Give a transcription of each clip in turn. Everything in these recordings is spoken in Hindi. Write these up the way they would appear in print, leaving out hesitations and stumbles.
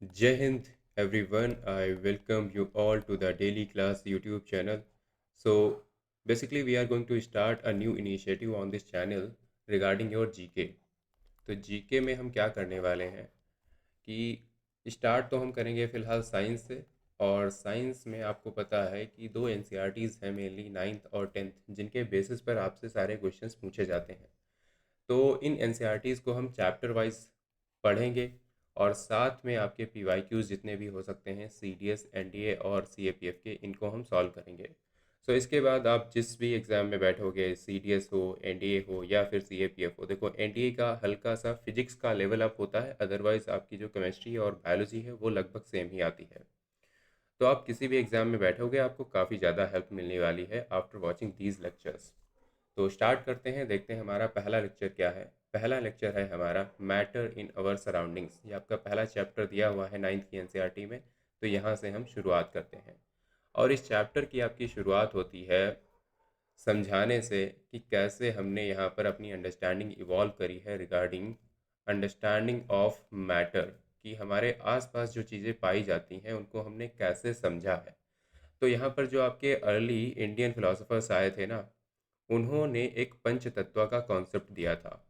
Jai Hind, everyone. I welcome you all to the Daily Class YouTube channel. So, basically, we are going to start a new initiative on this channel regarding your GK. तो जीके में हम क्या करने वाले हैं कि स्टार्ट तो हम करेंगे फ़िलहाल साइंस से। और साइंस में आपको पता है कि दो एनसीईआरटीज़ हैं, मेनली नाइन्थ और टेंथ, जिनके बेसिस पर आपसे सारे क्वेश्चंस पूछे जाते हैं। तो इन एनसीईआरटीज़ को हम चैप्टर वाइज पढ़ेंगे और साथ में आपके पीवाईक्यूज़ जितने भी हो सकते हैं, सीडीएस, एनडीए और सीएपीएफ के, इनको हम सॉल्व करेंगे। सो इसके बाद आप जिस भी एग्ज़ाम में बैठोगे, सीडीएस हो, एनडीए हो या फिर सीएपीएफ हो, देखो एनडीए का हल्का सा फिजिक्स का लेवल अप होता है, अदरवाइज़ आपकी जो केमिस्ट्री और बायोलॉजी है वो लगभग सेम ही आती है। तो आप किसी भी एग्ज़ाम में बैठोगे आपको काफ़ी ज़्यादा हेल्प मिलने वाली है आफ्टर वॉचिंग दीज लेक्चर्स। तो स्टार्ट करते हैं, देखते हैं हमारा पहला लेक्चर क्या है। पहला लेक्चर है हमारा मैटर इन अवर सराउंडिंग्स। ये आपका पहला चैप्टर दिया हुआ है नाइन्थ की एनसीईआरटी में। तो यहाँ से हम शुरुआत करते हैं और इस चैप्टर की आपकी शुरुआत होती है समझाने से कि कैसे हमने यहाँ पर अपनी अंडरस्टैंडिंग इवॉल्व करी है रिगार्डिंग अंडरस्टैंडिंग ऑफ मैटर, कि हमारे आसपास जो चीज़ें पाई जाती हैं उनको हमने कैसे समझा है। तो यहाँ पर जो आपके अर्ली इंडियन फिलोसोफर्स आए थे ना, उन्होंने एक पंच तत्व का कॉन्सेप्ट दिया था।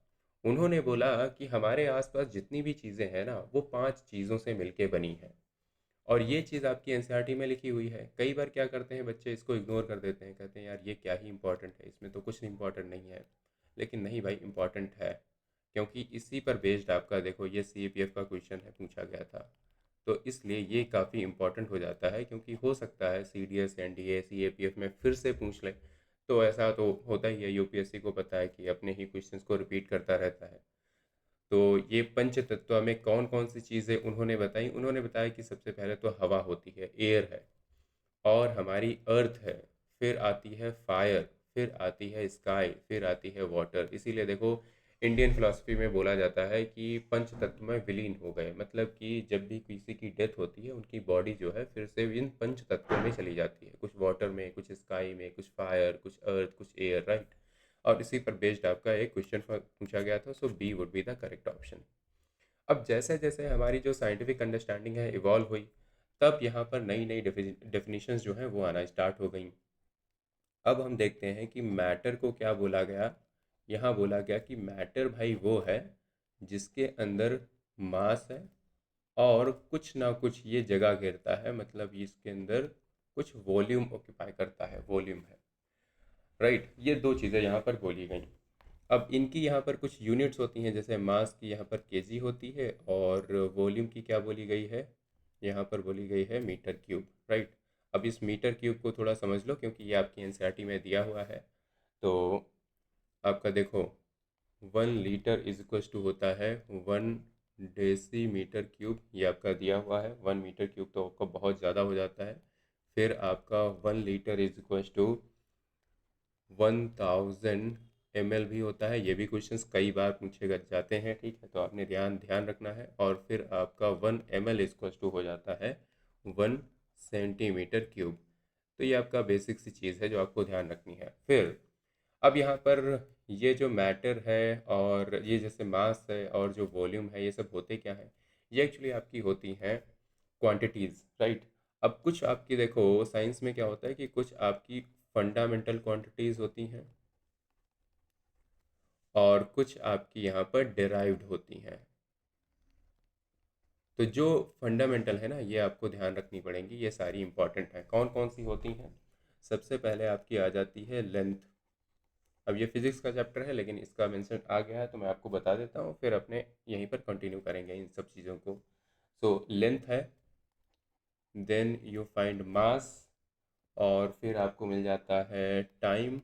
उन्होंने बोला कि हमारे आसपास जितनी भी चीज़ें हैं ना, वो पांच चीज़ों से मिलके बनी है। और ये चीज़ आपकी एनसीईआरटी में लिखी हुई है। कई बार क्या करते हैं बच्चे, इसको इग्नोर कर देते हैं, कहते हैं यार ये क्या ही इंपॉर्टेंट है, इसमें तो कुछ इंपॉर्टेंट नहीं है। लेकिन नहीं भाई, इंपॉर्टेंट है, क्योंकि इसी पर बेस्ड आपका देखो ये सीएपीएफ का क्वेश्चन है, पूछा गया था। तो इसलिए ये काफ़ी इंपॉर्टेंट हो जाता है, क्योंकि हो सकता है सीडीएस, एनडीए, सीएपीएफ में फिर से पूछ ले। तो ऐसा तो होता ही है, यूपीएससी को पता है कि अपने ही क्वेश्चंस को रिपीट करता रहता है। तो ये पंच तत्व में कौन कौन सी चीज़ें उन्होंने बताई, उन्होंने बताया कि सबसे पहले तो हवा होती है, एयर है, और हमारी अर्थ है, फिर आती है फायर, फिर आती है स्काई, फिर आती है वाटर। इसीलिए देखो इंडियन फिलॉसफी में बोला जाता है कि पंच तत्व में विलीन हो गए, मतलब कि जब भी किसी की डेथ होती है उनकी बॉडी जो है फिर से इन पंच तत्वों में चली जाती है, कुछ वाटर में, कुछ स्काई में, कुछ फायर, कुछ अर्थ, कुछ एयर, राइट। और इसी पर बेस्ड आपका एक क्वेश्चन पूछा गया था, so B would be the correct option. अब जैसे जैसे हमारी जो साइंटिफिक अंडरस्टैंडिंग है इवॉल्व हुई, तब यहाँ पर नई नई डेफिनेशंस जो हैं वो आना स्टार्ट हो गई। अब हम देखते हैं कि मैटर को क्या बोला गया। यहाँ बोला गया कि मैटर भाई वो है जिसके अंदर मास है और कुछ ना कुछ ये जगह घेरता है, मतलब इसके अंदर कुछ वॉल्यूम ऑक्यूपाई करता है, वॉल्यूम है, राइट। ये दो चीज़ें यहाँ पर बोली गई। अब इनकी यहाँ पर कुछ यूनिट्स होती हैं, जैसे मास की यहाँ पर केजी होती है और वॉल्यूम की क्या बोली गई है, यहाँ पर बोली गई है मीटर क्यूब, राइट। अब इस मीटर क्यूब को थोड़ा समझ लो, क्योंकि ये आपकी एनसीईआरटी में दिया हुआ है। तो आपका देखो 1 लीटर इज इक्वल टू होता है 1 डेसीमीटर क्यूब, ये आपका दिया हुआ है। 1 मीटर क्यूब तो आपका बहुत ज़्यादा हो जाता है। फिर आपका 1 litre is equal to 1000 ml भी होता है। ये भी क्वेश्चंस कई बार पूछे जाते हैं, ठीक है, तो आपने ध्यान ध्यान रखना है। और फिर आपका 1 ml इक्वल टू हो जाता है 1 सेंटीमीटर क्यूब। तो ये आपका बेसिक सी चीज़ है जो आपको ध्यान रखनी है। फिर अब यहाँ पर ये जो मैटर है और ये जैसे मास है और जो वॉल्यूम है, ये सब होते क्या हैं, ये एक्चुअली आपकी होती हैं क्वांटिटीज़, राइट। अब कुछ आपकी देखो साइंस में क्या होता है कि कुछ आपकी फंडामेंटल क्वांटिटीज़ होती हैं और कुछ आपकी यहाँ पर डिराइव्ड होती हैं। तो जो फंडामेंटल है ना, ये आपको ध्यान रखनी पड़ेंगी, ये सारी इंपॉर्टेंट हैं। कौन कौन सी होती हैं? सबसे पहले आपकी आ जाती है लेंथ। अब ये फिजिक्स का चैप्टर है लेकिन इसका मेंशन आ गया है तो मैं आपको बता देता हूँ, फिर अपने यहीं पर कंटिन्यू करेंगे इन सब चीज़ों को। सो लेंथ है, देन यू फाइंड मास, और फिर आपको मिल जाता है टाइम,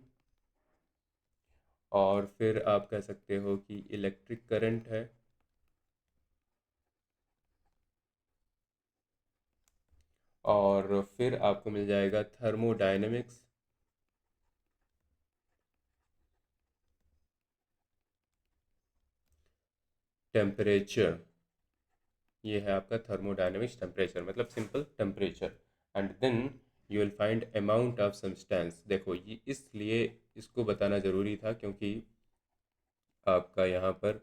और फिर आप कह सकते हो कि इलेक्ट्रिक करंट है, और फिर आपको मिल जाएगा थर्मोडायनेमिक्स, टेम्परेचर। ये है आपका थर्मोडायनेमिक्स, टेम्परेचर मतलब simple temperature. And then you will find amount of substance. देखो ये इसलिए इसको बताना ज़रूरी था, क्योंकि आपका यहाँ पर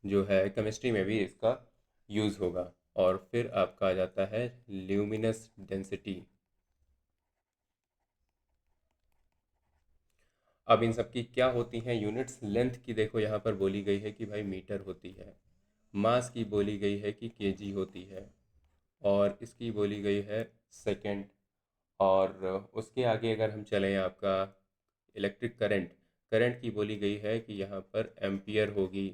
जो है केमिस्ट्री में भी इसका यूज़ होगा। और फिर आपका आ जाता है ल्यूमिनस डेंसिटी। अब इन सब की क्या होती हैं यूनिट्स? लेंथ की देखो यहाँ पर बोली गई है कि भाई मीटर होती है, मास की बोली गई है कि केजी होती है, और इसकी बोली गई है सेकंड। और उसके आगे अगर हम चलें, आपका इलेक्ट्रिक करंट, करंट की बोली गई है कि यहाँ पर एम्पियर होगी,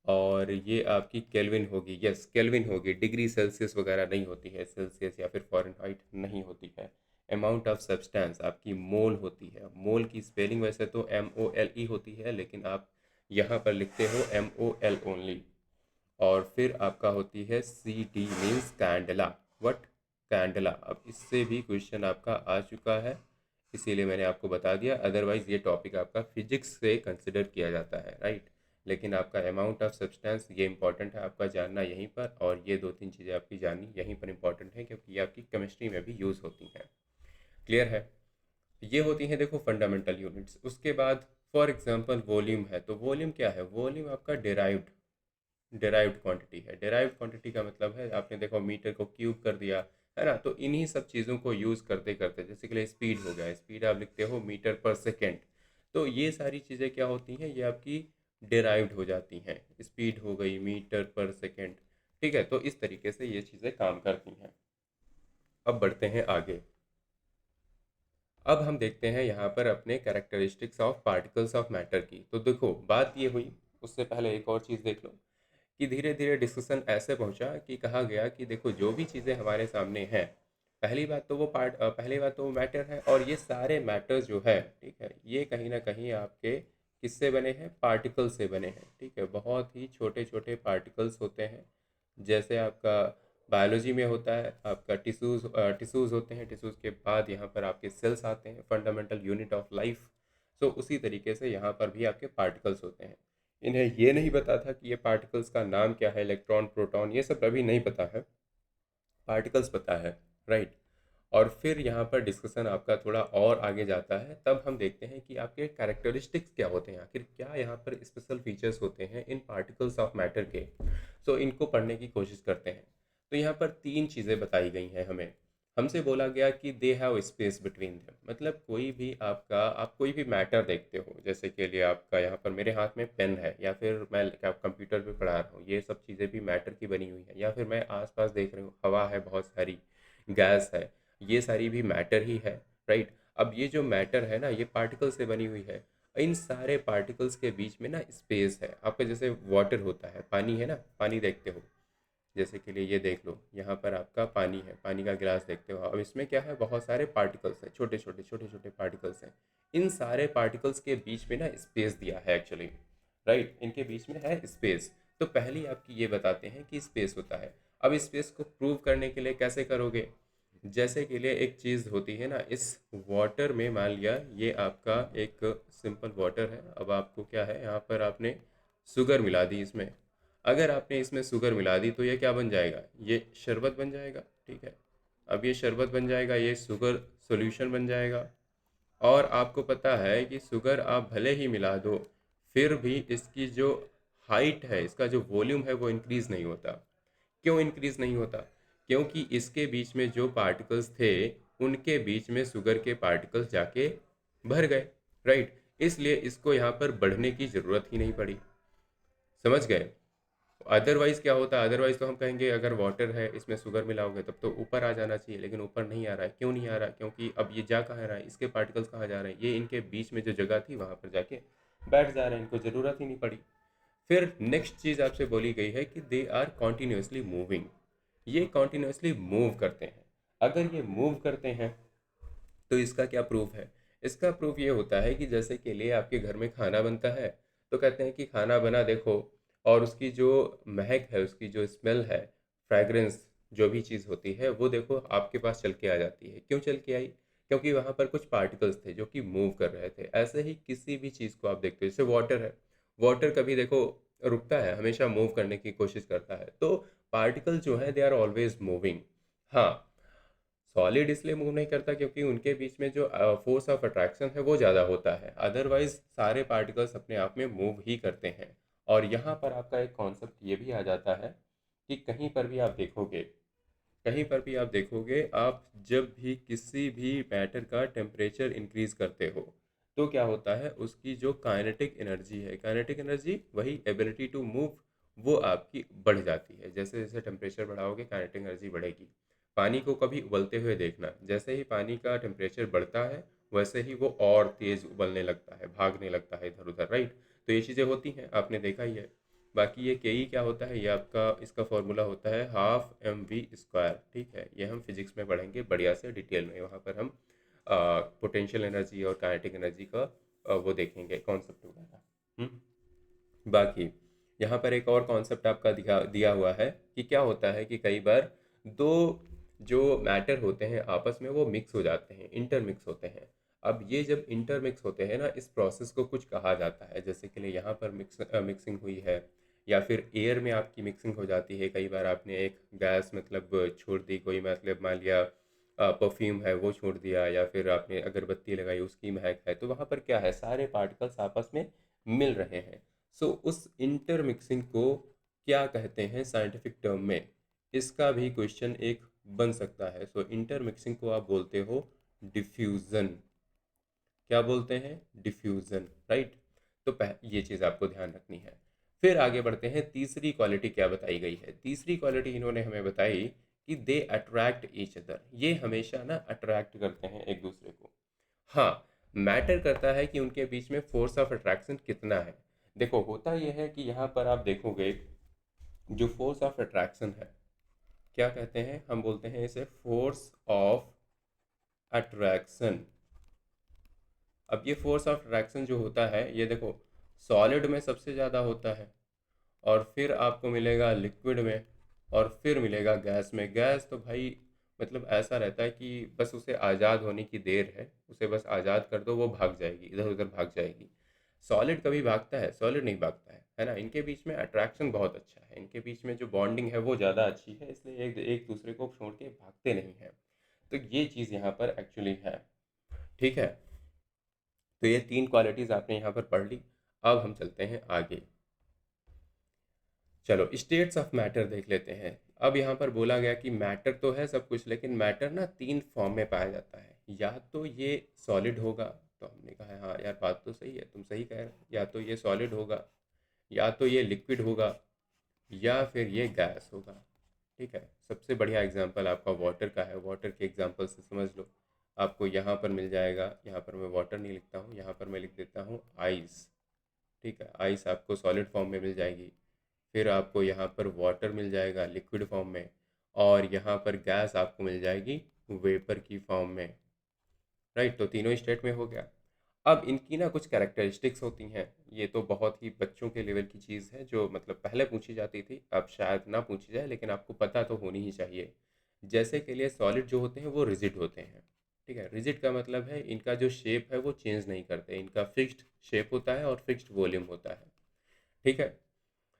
और ये आपकी केल्विन होगी। यस, केल्विन होगी, डिग्री सेल्सियस वगैरह नहीं होती है, सेल्सियस या फिर फ़ारेनहाइट नहीं होती है। अमाउंट ऑफ सब्सटेंस आपकी मोल होती है। मोल की स्पेलिंग वैसे तो MOLE होती है, लेकिन आप यहाँ पर लिखते हो MOL ओनली। और फिर आपका होती है CD means candela. What? Candela. अब इससे भी क्वेश्चन आपका आ चुका है, इसीलिए मैंने आपको बता दिया, अदरवाइज ये टॉपिक आपका फिजिक्स से कंसिडर किया जाता है, राइट। लेकिन आपका अमाउंट ऑफ सब्सटेंस ये इंपॉर्टेंट है आपका जानना यहीं पर, और ये दो तीन चीज़ें आपकी जाननी यहीं पर इंपॉर्टेंट है, क्योंकि ये आपकी केमिस्ट्री में भी यूज़ होती हैं। क्लियर है? ये होती हैं देखो फंडामेंटल यूनिट्स। उसके बाद फॉर एग्जांपल वॉल्यूम है, तो वॉल्यूम क्या है? वॉल्यूम आपका डिराइव्ड क्वांटिटी है। डिराइव्ड क्वांटिटी का मतलब है, आपने देखो मीटर को क्यूब कर दिया, है ना। तो इन्हीं सब चीज़ों को यूज़ करते करते, जैसे कि स्पीड हो गया, स्पीड आप लिखते हो मीटर पर सेकेंड। तो ये सारी चीज़ें क्या होती हैं? ये आपकी डिराइव्ड हो जाती हैं। स्पीड हो गई मीटर पर सेकेंड, ठीक है। तो इस तरीके से ये चीज़ें काम करती हैं। अब बढ़ते हैं आगे। अब हम देखते हैं यहाँ पर अपने characteristics of particles of matter की। तो देखो बात ये हुई, उससे पहले एक और चीज़ देख लो कि धीरे धीरे डिस्कशन ऐसे पहुंचा कि कहा गया कि देखो जो भी चीज़ें हमारे सामने हैं, पहली बात तो वो मैटर है, और ये सारे मैटर्स जो है, ठीक है, ये कहीं ना कहीं आपके किससे बने हैं? पार्टिकल से बने हैं, ठीक है। बहुत ही छोटे छोटे पार्टिकल्स होते हैं। जैसे आपका बायोलॉजी में होता है, आपका टिश्यूज़ होते हैं, टिश्यूज़ के बाद यहाँ पर आपके सेल्स आते हैं, फंडामेंटल यूनिट ऑफ लाइफ। सो उसी तरीके से यहाँ पर भी आपके पार्टिकल्स होते हैं। इन्हें ये नहीं पता था कि ये पार्टिकल्स का नाम क्या है, इलेक्ट्रॉन, प्रोटॉन, ये सब अभी नहीं पता है, पार्टिकल्स पता है, राइट। और फिर यहाँ पर डिस्कशन आपका थोड़ा और आगे जाता है, तब हम देखते हैं कि आपके कैरेक्टरिस्टिक्स क्या होते हैं, आखिर क्या यहाँ पर स्पेशल फीचर्स होते हैं इन पार्टिकल्स ऑफ मैटर के। सो इनको पढ़ने की कोशिश करते हैं। तो यहाँ पर तीन चीज़ें बताई गई हैं हमें। हमसे बोला गया कि they have space between them, मतलब कोई भी आप कोई भी मैटर देखते हो, जैसे के लिए आपका यहाँ पर मेरे हाथ में पेन है, या फिर मैं क्या कंप्यूटर पे पढ़ा रहा हूँ, ये सब चीज़ें भी मैटर की बनी हुई है। या फिर मैं आसपास देख रही हूँ, हवा है बहुत सारी, गैस है, ये सारी भी मैटर ही है, राइट। अब ये जो मैटर है ना, ये पार्टिकल से बनी हुई है। इन सारे पार्टिकल्स के बीच में ना स्पेस है आपका, जैसे वाटर होता है, पानी है ना, पानी देखते हो, जैसे कि लिए ये देख लो, यहाँ पर आपका पानी है, पानी का गिलास देखते हो। अब इसमें क्या है? बहुत सारे पार्टिकल्स हैं, छोटे छोटे पार्टिकल्स हैं। इन सारे पार्टिकल्स के बीच में ना स्पेस दिया है एक्चुअली, राइट, इनके बीच में है स्पेस। तो पहली आपकी ये बताते हैं कि स्पेस होता है। अब स्पेस को प्रूव करने के लिए कैसे करोगे? जैसे के लिए एक चीज़ होती है ना, इस वाटर में मान लिया ये आपका एक सिंपल वाटर है। अब आपको क्या है, यहाँ पर आपने शुगर मिला दी इसमें। अगर आपने इसमें शुगर मिला दी तो ये क्या बन जाएगा? ये शरबत बन जाएगा, ठीक है। अब ये शरबत बन जाएगा, ये शुगर सॉल्यूशन बन जाएगा। और आपको पता है कि शुगर आप भले ही मिला दो, फिर भी इसकी जो हाइट है, इसका जो वॉल्यूम है, वो इंक्रीज़ नहीं होता। क्यों इंक्रीज़ नहीं होता? क्योंकि इसके बीच में जो पार्टिकल्स थे, उनके बीच में शुगर के पार्टिकल्स जाके भर गए, राइट। इसलिए इसको यहाँ पर बढ़ने की ज़रूरत ही नहीं पड़ी। समझ गए? अदरवाइज क्या होता है? अदरवाइज तो हम कहेंगे अगर वाटर है, इसमें शुगर मिलाओगे, तब तो ऊपर आ जाना चाहिए, लेकिन ऊपर नहीं आ रहा है। क्यों नहीं आ रहा है? क्योंकि अब ये जा कहाँ रहा है, इसके पार्टिकल्स कहाँ जा रहे हैं? ये इनके बीच में जो जगह थी वहाँ पर जाके बैठ जा रहे हैं, इनको ज़रूरत ही नहीं पड़ी। फिर नेक्स्ट चीज़ आपसे बोली गई है कि दे आर कॉन्टिन्यूसली मूविंग, ये कॉन्टिन्यूसली मूव करते हैं। अगर ये मूव करते हैं तो इसका क्या प्रूफ है? इसका प्रूफ ये होता है कि जैसे के लिए आपके घर में खाना बनता है, तो कहते हैं कि खाना बना देखो, और उसकी जो महक है, उसकी जो स्मेल है, फ्रैग्रेंस, जो भी चीज़ होती है, वो देखो आपके पास चल के आ जाती है। क्यों चल के आई? क्योंकि वहाँ पर कुछ पार्टिकल्स थे जो कि मूव कर रहे थे। ऐसे ही किसी भी चीज़ को आप देखते हो, जैसे वाटर है, वाटर कभी देखो रुकता है, हमेशा मूव करने की कोशिश करता है। तो पार्टिकल जो है दे आर ऑलवेज मूविंग। हाँ, सॉलिड इसलिए मूव नहीं करता क्योंकि उनके बीच में जो फोर्स ऑफ अट्रैक्शन है वो ज़्यादा होता है, अदरवाइज सारे पार्टिकल्स अपने आप में मूव ही करते हैं। और यहाँ पर आपका एक कॉन्सेप्ट ये भी आ जाता है कि कहीं पर भी आप देखोगे, आप जब भी किसी भी मैटर का टेम्परेचर इंक्रीज करते हो तो क्या होता है, उसकी जो काइनेटिक एनर्जी है, काइनेटिक एनर्जी वही एबिलिटी टू मूव, वो आपकी बढ़ जाती है। जैसे जैसे टेम्परेचर बढ़ाओगे काइनेटिक एनर्जी बढ़ेगी। पानी को कभी उबलते हुए देखना, जैसे ही पानी का टेम्परेचर बढ़ता है वैसे ही वो और तेज़ उबलने लगता है, भागने लगता है इधर उधर, राइट। तो ये चीज़ें होती हैं, आपने देखा ही है। बाकी ये के ई क्या होता है, ये आपका इसका फॉर्मूला होता है हाफ एम वी स्क्वायर, ठीक है। ये हम फिजिक्स में पढ़ेंगे बढ़िया से डिटेल में, वहाँ पर हम पोटेंशियल एनर्जी और काइनेटिक एनर्जी का वो देखेंगे कॉन्सेप्ट वगैरह। बाकी यहाँ पर एक और कॉन्सेप्ट आपका दिखा दिया हुआ है कि क्या होता है कि कई बार दो जो मैटर होते हैं आपस में वो मिक्स हो जाते हैं, इंटरमिक्स होते हैं। अब ये जब इंटरमिक्स होते हैं ना, इस प्रोसेस को कुछ कहा जाता है। जैसे कि लिए यहाँ पर मिक्सिंग हुई है, या फिर एयर में आपकी मिक्सिंग हो जाती है। कई बार आपने एक गैस मतलब छोड़ दी, कोई मतलब मान लिया परफ्यूम है वो छोड़ दिया, या फिर आपने अगरबत्ती लगाई उसकी महक है, तो वहाँ पर क्या है, सारे पार्टिकल्स आपस में मिल रहे हैं। सो उस इंटरमिक्सिंग को क्या कहते हैं साइंटिफिक टर्म में, इसका भी क्वेश्चन एक बन सकता है। सो इंटरमिक्सिंग को आप बोलते हो डिफ्यूज़न। क्या बोलते हैं, डिफ्यूज़न, राइट। तो ये चीज़ आपको ध्यान रखनी है। फिर आगे बढ़ते हैं, तीसरी क्वालिटी क्या बताई गई है। तीसरी क्वालिटी इन्होंने हमें बताई कि दे अट्रैक्ट ईच अदर, ये हमेशा ना अट्रैक्ट करते हैं एक दूसरे को। हाँ, मैटर करता है कि उनके बीच में फोर्स ऑफ अट्रैक्शन कितना है। देखो होता यह है कि यहाँ पर आप देखोगे, जो फोर्स ऑफ अट्रैक्शन है, क्या कहते हैं, हम बोलते हैं इसे फोर्स ऑफ अट्रैक्शन। अब ये फोर्स ऑफ अट्रैक्शन जो होता है, ये देखो सॉलिड में सबसे ज़्यादा होता है, और फिर आपको मिलेगा लिक्विड में, और फिर मिलेगा गैस में। गैस तो भाई मतलब ऐसा रहता है कि बस उसे आज़ाद होने की देर है, उसे बस आज़ाद कर दो वो भाग जाएगी, इधर उधर भाग जाएगी। सॉलिड कभी भागता है, सॉलिड नहीं भागता है ना। इनके बीच में अट्रैक्शन बहुत अच्छा है, इनके बीच में जो बॉन्डिंग है वो ज़्यादा अच्छी है, इसलिए एक एक दूसरे को छोड़ के भागते नहीं हैं। तो ये चीज़ यहाँ पर एक्चुअली है, ठीक है। तो ये तीन क्वालिटीज़ आपने यहाँ पर पढ़ ली। अब हम चलते हैं आगे। चलो स्टेट्स ऑफ मैटर देख लेते हैं। अब यहाँ पर बोला गया कि मैटर तो है सब कुछ, लेकिन मैटर ना तीन फॉर्म में पाया जाता है। या तो ये सॉलिड होगा, तो हमने कहा हाँ यार बात तो सही है, तुम सही कह रहे हो, या तो ये सॉलिड होगा, या तो ये लिक्विड होगा, या फिर ये गैस होगा, ठीक है। सबसे बढ़िया एग्जांपल आपका वाटर का है, वाटर के एग्जांपल से समझ लो। आपको यहाँ पर मिल जाएगा, यहाँ पर मैं वाटर नहीं लिखता हूँ, यहाँ पर मैं लिख देता हूँ आइस, ठीक है। आइस आपको सॉलिड फॉर्म में मिल जाएगी। फिर आपको यहाँ पर वाटर मिल जाएगा लिक्विड फॉर्म में, और यहाँ पर गैस आपको मिल जाएगी वेपर की फॉर्म में, राइट। तो तीनों स्टेट में हो गया। अब इनकी ना कुछ कैरेक्टरिस्टिक्स होती हैं, ये तो बहुत ही बच्चों के लेवल की चीज़ है, जो मतलब पहले पूछी जाती थी, अब शायद ना पूछी जाए, लेकिन आपको पता तो होनी ही चाहिए। जैसे के लिए सॉलिड जो होते हैं वो रिजिड होते हैं, ठीक है। रिजिड का मतलब है इनका जो शेप है वो चेंज नहीं करते, इनका फिक्स्ड शेप होता है और फिक्स्ड वॉल्यूम होता है, ठीक है।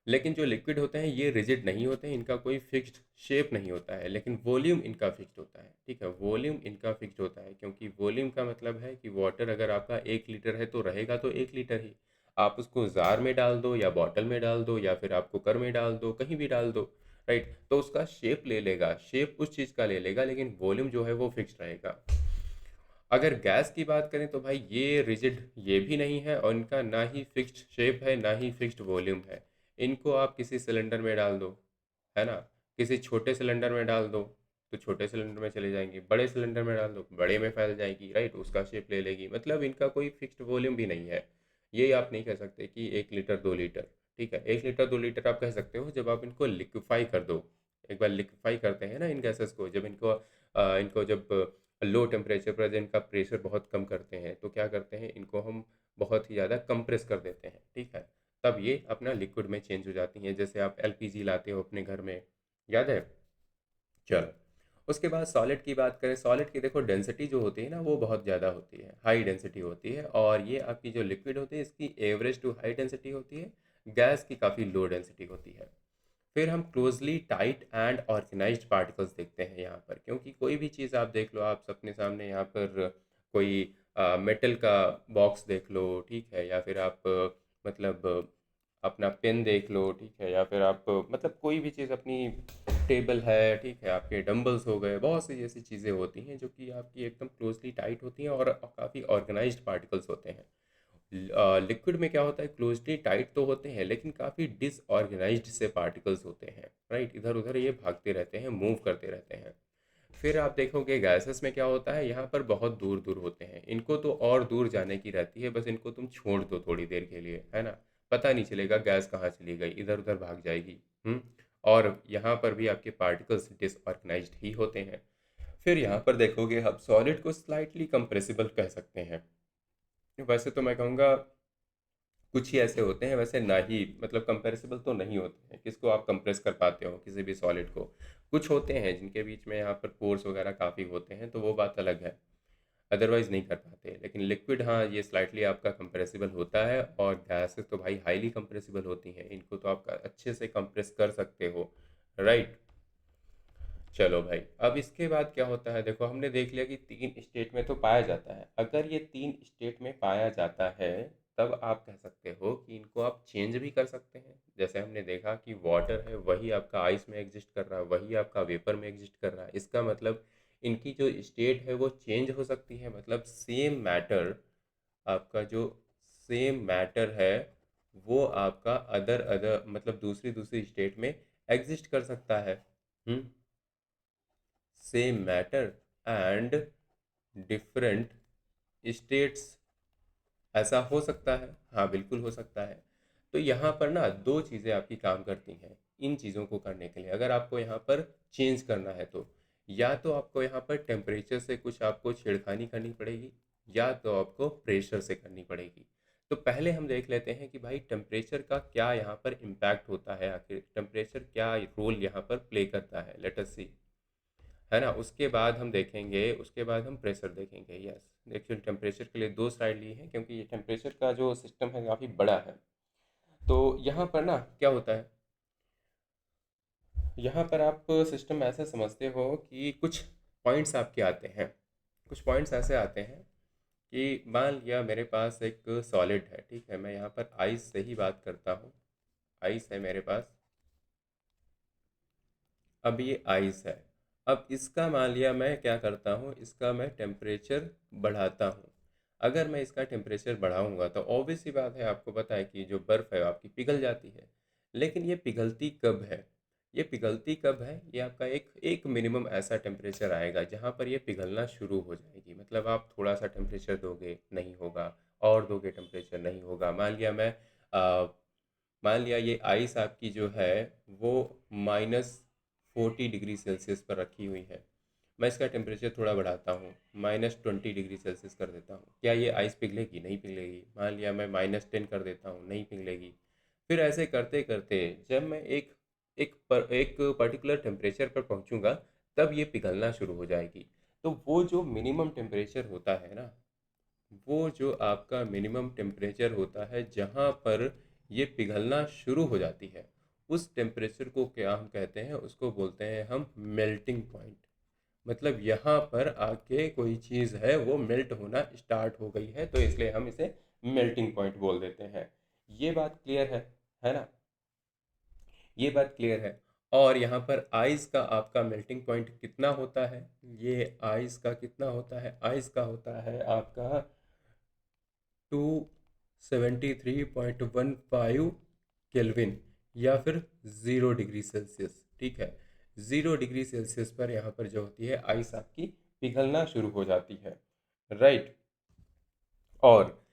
लेकिन जो लिक्विड होते हैं ये रिजिड नहीं होते हैं, इनका कोई फिक्स्ड शेप नहीं होता है, लेकिन वॉल्यूम इनका फिक्स्ड होता है, ठीक है। वॉल्यूम इनका फिक्स्ड होता है, क्योंकि वॉल्यूम का मतलब है कि वाटर अगर आपका 1 लीटर है तो रहेगा तो 1 लीटर ही। आप उसको जार में डाल दो या बॉटल में डाल दो या फिर आप कुकर में डाल दो, कहीं भी डाल दो, राइट। तो उसका शेप ले लेगा, शेप उस चीज़ का ले लेगा, लेकिन वॉल्यूम जो है वो फिक्स्ड रहेगा। अगर गैस की बात करें तो भाई ये रिजिड ये भी नहीं है, और इनका ना ही फिक्स्ड शेप है ना ही फिक्स्ड वॉल्यूम है। इनको आप किसी सिलेंडर में डाल दो, है ना, किसी छोटे सिलेंडर में डाल दो तो छोटे सिलेंडर में चले जाएंगी, बड़े सिलेंडर में डाल दो बड़े में फैल जाएगी, राइट, उसका शेप ले लेगी। मतलब इनका कोई फिक्स्ड वॉल्यूम भी नहीं है। ये आप नहीं कह सकते कि 1 लीटर 2 लीटर, ठीक है। 1 लीटर 2 लीटर आप कह सकते हो जब आप इनको लिक्विफाई कर दो। एक बार लिक्विफाई करते हैं ना इन गैसेस को, जब इनको इनको जब लो टेम्परेचर पर इनका प्रेशर बहुत कम करते हैं, तो क्या करते हैं, इनको हम बहुत ही ज़्यादा कंप्रेस कर देते हैं, ठीक है। तब ये अपना लिक्विड में चेंज हो जाती हैं। जैसे आप एलपीजी लाते हो अपने घर में, याद है। चलो उसके बाद सॉलिड की बात करें, सॉलिड की देखो डेंसिटी जो होती है ना वो बहुत ज़्यादा होती है, हाई डेंसिटी होती है। और ये आपकी जो लिक्विड होती है इसकी एवरेज टू हाई डेंसिटी होती है, गैस की काफ़ी लो डेंसिटी होती है। फिर हम closely tight and organised particles देखते हैं यहाँ पर, क्योंकि कोई भी चीज़ आप देख लो, आप अपने सामने यहाँ पर कोई मेटल का बॉक्स देख लो, ठीक है, या फिर आप मतलब अपना पेन देख लो, ठीक है, या फिर आप मतलब कोई भी चीज़ अपनी टेबल है, ठीक है, आपके डंबल्स हो गए, बहुत सी ऐसी चीज़ें होती हैं जो कि आपकी एकदम क्लोजली टाइट होती हैं और काफ़ी ऑर्गेनाइज्ड पार्टिकल्स होते हैं। लिक्विड में क्या होता है, क्लोजली टाइट तो होते हैं लेकिन काफ़ी डिसऑर्गेनाइज्ड से पार्टिकल्स होते हैं, राइट, इधर उधर ये भागते रहते हैं, मूव करते रहते हैं। फिर आप देखोगे गैसेस में क्या होता है, यहाँ पर बहुत दूर दूर होते हैं, इनको तो और दूर जाने की रहती है, बस इनको तुम छोड़ दो थोड़ी देर के लिए, है ना, पता नहीं चलेगा गैस कहाँ चली गई, इधर उधर भाग जाएगी। और यहाँ पर भी आपके पार्टिकल्स डिसऑर्गेनाइज्ड ही होते हैं। फिर यहाँ पर देखोगे आप सॉलिड को स्लाइटली कंप्रेसिबल कह सकते हैं। वैसे तो मैं कहूँगा कुछ ही ऐसे होते हैं, वैसे ना ही मतलब कंप्रेसिबल तो नहीं होते हैं, किसको आप कंप्रेस कर पाते हो किसी भी सॉलिड को। कुछ होते हैं जिनके बीच में यहाँ पर पोर्स वगैरह काफ़ी होते हैं, तो वो बात अलग है, अदरवाइज नहीं कर पाते। लेकिन लिक्विड, हाँ, ये स्लाइटली आपका कंप्रेसिबल होता है, और गैसेस तो भाई हाईली कंप्रेसिबल होती हैं, इनको तो आप अच्छे से कंप्रेस कर सकते हो, राइट। चलो भाई, अब इसके बाद क्या होता है, देखो हमने देख लिया कि तीन स्टेट में तो पाया जाता है। अगर ये तीन स्टेट में पाया जाता है, तब आप कह सकते हो कि इनको आप चेंज भी कर सकते हैं। जैसे हमने देखा कि वाटर है वही आपका आइस में एग्जिस्ट कर रहा है, वही आपका वेपर में एग्जिस्ट कर रहा है, इसका मतलब इनकी जो स्टेट है वो चेंज हो सकती है। मतलब सेम मैटर, आपका जो सेम मैटर है वो आपका अदर अदर मतलब दूसरी दूसरी स्टेट में एग्जिस्ट कर सकता है। Hmm same matter and different states, ऐसा हो सकता है, हाँ बिल्कुल हो सकता है। तो यहाँ पर ना दो चीज़ें आपकी काम करती हैं इन चीज़ों को करने के लिए। अगर आपको यहाँ पर चेंज करना है तो या तो आपको यहाँ पर टेम्परेचर से कुछ आपको छेड़खानी करनी पड़ेगी, या तो आपको प्रेशर से करनी पड़ेगी। तो पहले हम देख लेते हैं कि भाई टेम्परेचर का क्या यहाँ पर इम्पैक्ट होता है, आखिर टेम्परेचर क्या रोल यहाँ पर प्ले करता है, लेट अस सी, है ना। उसके बाद हम देखेंगे, उसके बाद हम प्रेशर देखेंगे। यस, देखिए टेम्परेचर के लिए दो स्लाइड ली है क्योंकि ये टेम्परेचर का जो सिस्टम है काफ़ी बड़ा है। तो यहाँ पर ना क्या होता है, यहाँ पर आप सिस्टम ऐसे समझते हो कि कुछ पॉइंट्स आपके आते हैं, कुछ पॉइंट्स ऐसे आते हैं कि मान लिया मेरे पास एक सॉलिड है, ठीक है, मैं यहाँ पर आइस से ही बात करता हूँ। आइस है मेरे पास, अब ये आइस है। अब इसका मान लिया मैं क्या करता हूँ, इसका मैं टेम्परेचर बढ़ाता हूँ। अगर मैं इसका टेम्परेचर बढ़ाऊंगा तो ऑब्वियस सी बात है, आपको पता है कि जो बर्फ़ है आपकी पिघल जाती है। लेकिन ये पिघलती कब है, ये पिघलती कब है, ये आपका एक एक मिनिमम ऐसा टेम्परेचर आएगा जहाँ पर ये पिघलना शुरू हो जाएगी। मतलब आप थोड़ा सा टेम्परेचर दोगे नहीं होगा, और दोगे टेम्परेचर नहीं होगा। मान लिया ये आइस आपकी जो है वो -40 डिग्री सेल्सियस पर रखी हुई है। मैं इसका टेम्परेचर थोड़ा बढ़ाता हूँ, -20 डिग्री सेल्सियस कर देता हूँ। क्या ये आइस पिघलेगी? नहीं पिघलेगी। मान लिया मैं -10 कर देता हूँ, नहीं पिघलेगी। फिर ऐसे करते करते जब मैं एक पर्टिकुलर टेम्परेचर पर पहुँचूंगा, तब ये पिघलना शुरू हो जाएगी। तो वो जो मिनिमम टेम्परेचर होता है ना, वो जो आपका मिनिमम टेम्परेचर होता है जहाँ पर ये पिघलना शुरू हो जाती है, उस टेम्परेचर को क्या हम कहते हैं, उसको बोलते हैं हम मेल्टिंग पॉइंट। मतलब यहाँ पर आके कोई चीज़ है वो मेल्ट होना स्टार्ट हो गई है, तो इसलिए हम इसे मेल्टिंग पॉइंट बोल देते हैं। ये बात क्लियर है ना, ये बात क्लियर है। और यहाँ पर आइस का आपका मेल्टिंग पॉइंट कितना होता है, ये आइस का कितना होता है, आइस का होता है आपका 273.15 केल्विन, या फिर 0 डिग्री सेल्सियस, ठीक है। 0 डिग्री सेल्सियस पर यहाँ पर जो होती है आइस आपकी पिघलना शुरू हो जाती है, राइट। और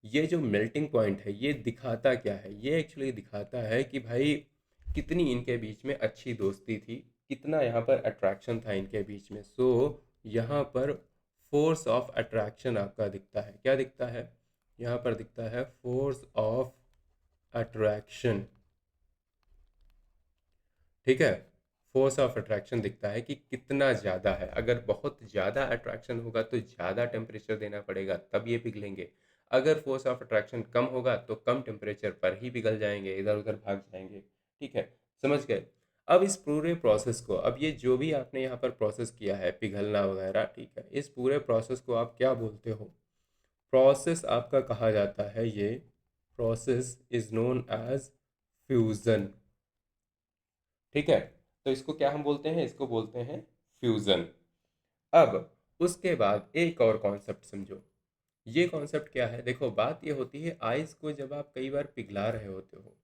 ये जो मेल्टिंग पॉइंट है ये दिखाता क्या है, ये एक्चुअली दिखाता है कि भाई कितनी इनके बीच में अच्छी दोस्ती थी, कितना यहाँ पर अट्रैक्शन था इनके बीच में। सो यहाँ पर फोर्स ऑफ अट्रैक्शन आपका दिखता है, क्या दिखता है, यहाँ पर दिखता है फोर्स ऑफ अट्रैक्शन, ठीक है। फोर्स ऑफ अट्रैक्शन दिखता है कि कितना ज़्यादा है। अगर बहुत ज़्यादा अट्रैक्शन होगा तो ज़्यादा टेम्परेचर देना पड़ेगा, तब ये पिघलेंगे। अगर फोर्स ऑफ अट्रैक्शन कम होगा तो कम टेम्परेचर पर ही पिघल जाएंगे, इधर उधर भाग जाएंगे, ठीक है। समझ गए। अब इस पूरे प्रोसेस को, अब ये जो भी आपने यहाँ पर प्रोसेस किया है पिघलना वगैरह, ठीक है, इस पूरे प्रोसेस को आप क्या बोलते हो, प्रोसेस आपका कहा जाता है ये process is known as fusion. ठीक है, तो इसको क्या हम बोलते हैं, इसको बोलते हैं फ्यूजन। अब उसके बाद एक और कॉन्सेप्ट समझो। ये कॉन्सेप्ट क्या है, देखो बात ये होती है आइस को जब आप कई बार पिघला रहे होते हो,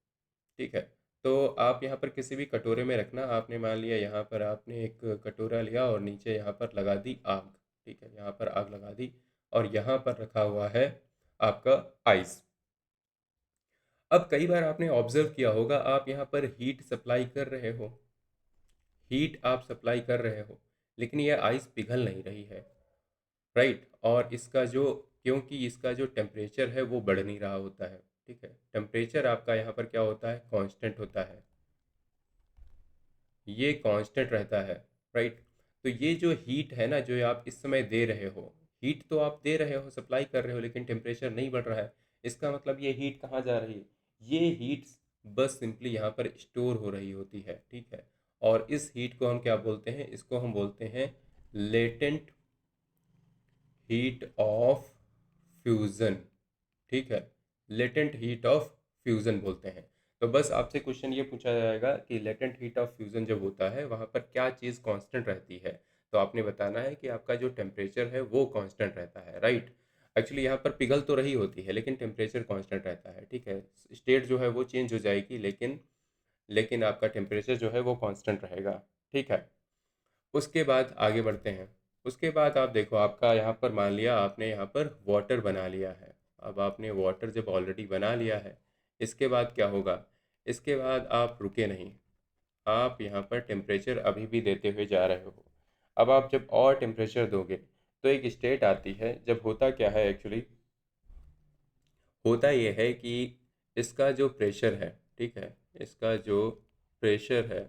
ठीक है, तो आप यहाँ पर किसी भी कटोरे में रखना। आपने मान लिया यहाँ पर आपने एक कटोरा लिया और नीचे यहाँ पर लगा दी आग, ठीक है, यहाँ पर आग लगा दी और यहाँ पर रखा हुआ है आपका आइस। अब कई बार आपने ऑब्जर्व किया होगा, आप यहाँ पर हीट सप्लाई कर रहे हो, हीट आप सप्लाई कर रहे हो, लेकिन यह आइस पिघल नहीं रही है, राइट। और इसका जो, क्योंकि इसका जो टेम्परेचर है वो बढ़ नहीं रहा होता है, ठीक है, टेम्परेचर आपका यहाँ पर क्या होता है, कांस्टेंट होता है, ये कांस्टेंट रहता है, राइट। तो ये जो हीट है ना जो आप इस समय दे रहे हो, हीट तो आप दे रहे हो, सप्लाई कर रहे हो, लेकिन टेम्परेचर नहीं बढ़ रहा है। इसका मतलब ये हीट कहाँ जा रही है, ये हीट बस सिंपली यहाँ पर स्टोर हो रही होती है, ठीक है। और इस हीट को हम क्या बोलते हैं, इसको हम बोलते हैं लेटेंट हीट ऑफ फ्यूज़न, ठीक है, लेटेंट हीट ऑफ फ्यूज़न बोलते हैं। तो बस आपसे क्वेश्चन ये पूछा जाएगा कि लेटेंट हीट ऑफ फ्यूज़न जब होता है वहाँ पर क्या चीज़ कांस्टेंट रहती है, तो आपने बताना है कि आपका जो टेम्परेचर है वो कांस्टेंट रहता है, राइट। एक्चुअली यहाँ पर पिघल तो रही होती है लेकिन टेम्परेचर कांस्टेंट रहता है, ठीक है। स्टेट जो है वो चेंज हो जाएगी, लेकिन लेकिन आपका टेम्परेचर जो है वो कांस्टेंट रहेगा, ठीक है। उसके बाद आगे बढ़ते हैं। उसके बाद आप देखो, आपका यहाँ पर मान लिया आपने यहाँ पर वाटर बना लिया है। अब आपने वाटर जब ऑलरेडी बना लिया है, इसके बाद क्या होगा, इसके बाद आप रुके नहीं, आप यहाँ पर टेम्परेचर अभी भी देते हुए जा रहे हो। अब आप जब और टेम्परेचर दोगे तो एक स्टेट आती है, जब होता क्या है एक्चुअली, होता ये है कि इसका जो प्रेशर है, ठीक है, इसका जो प्रेशर है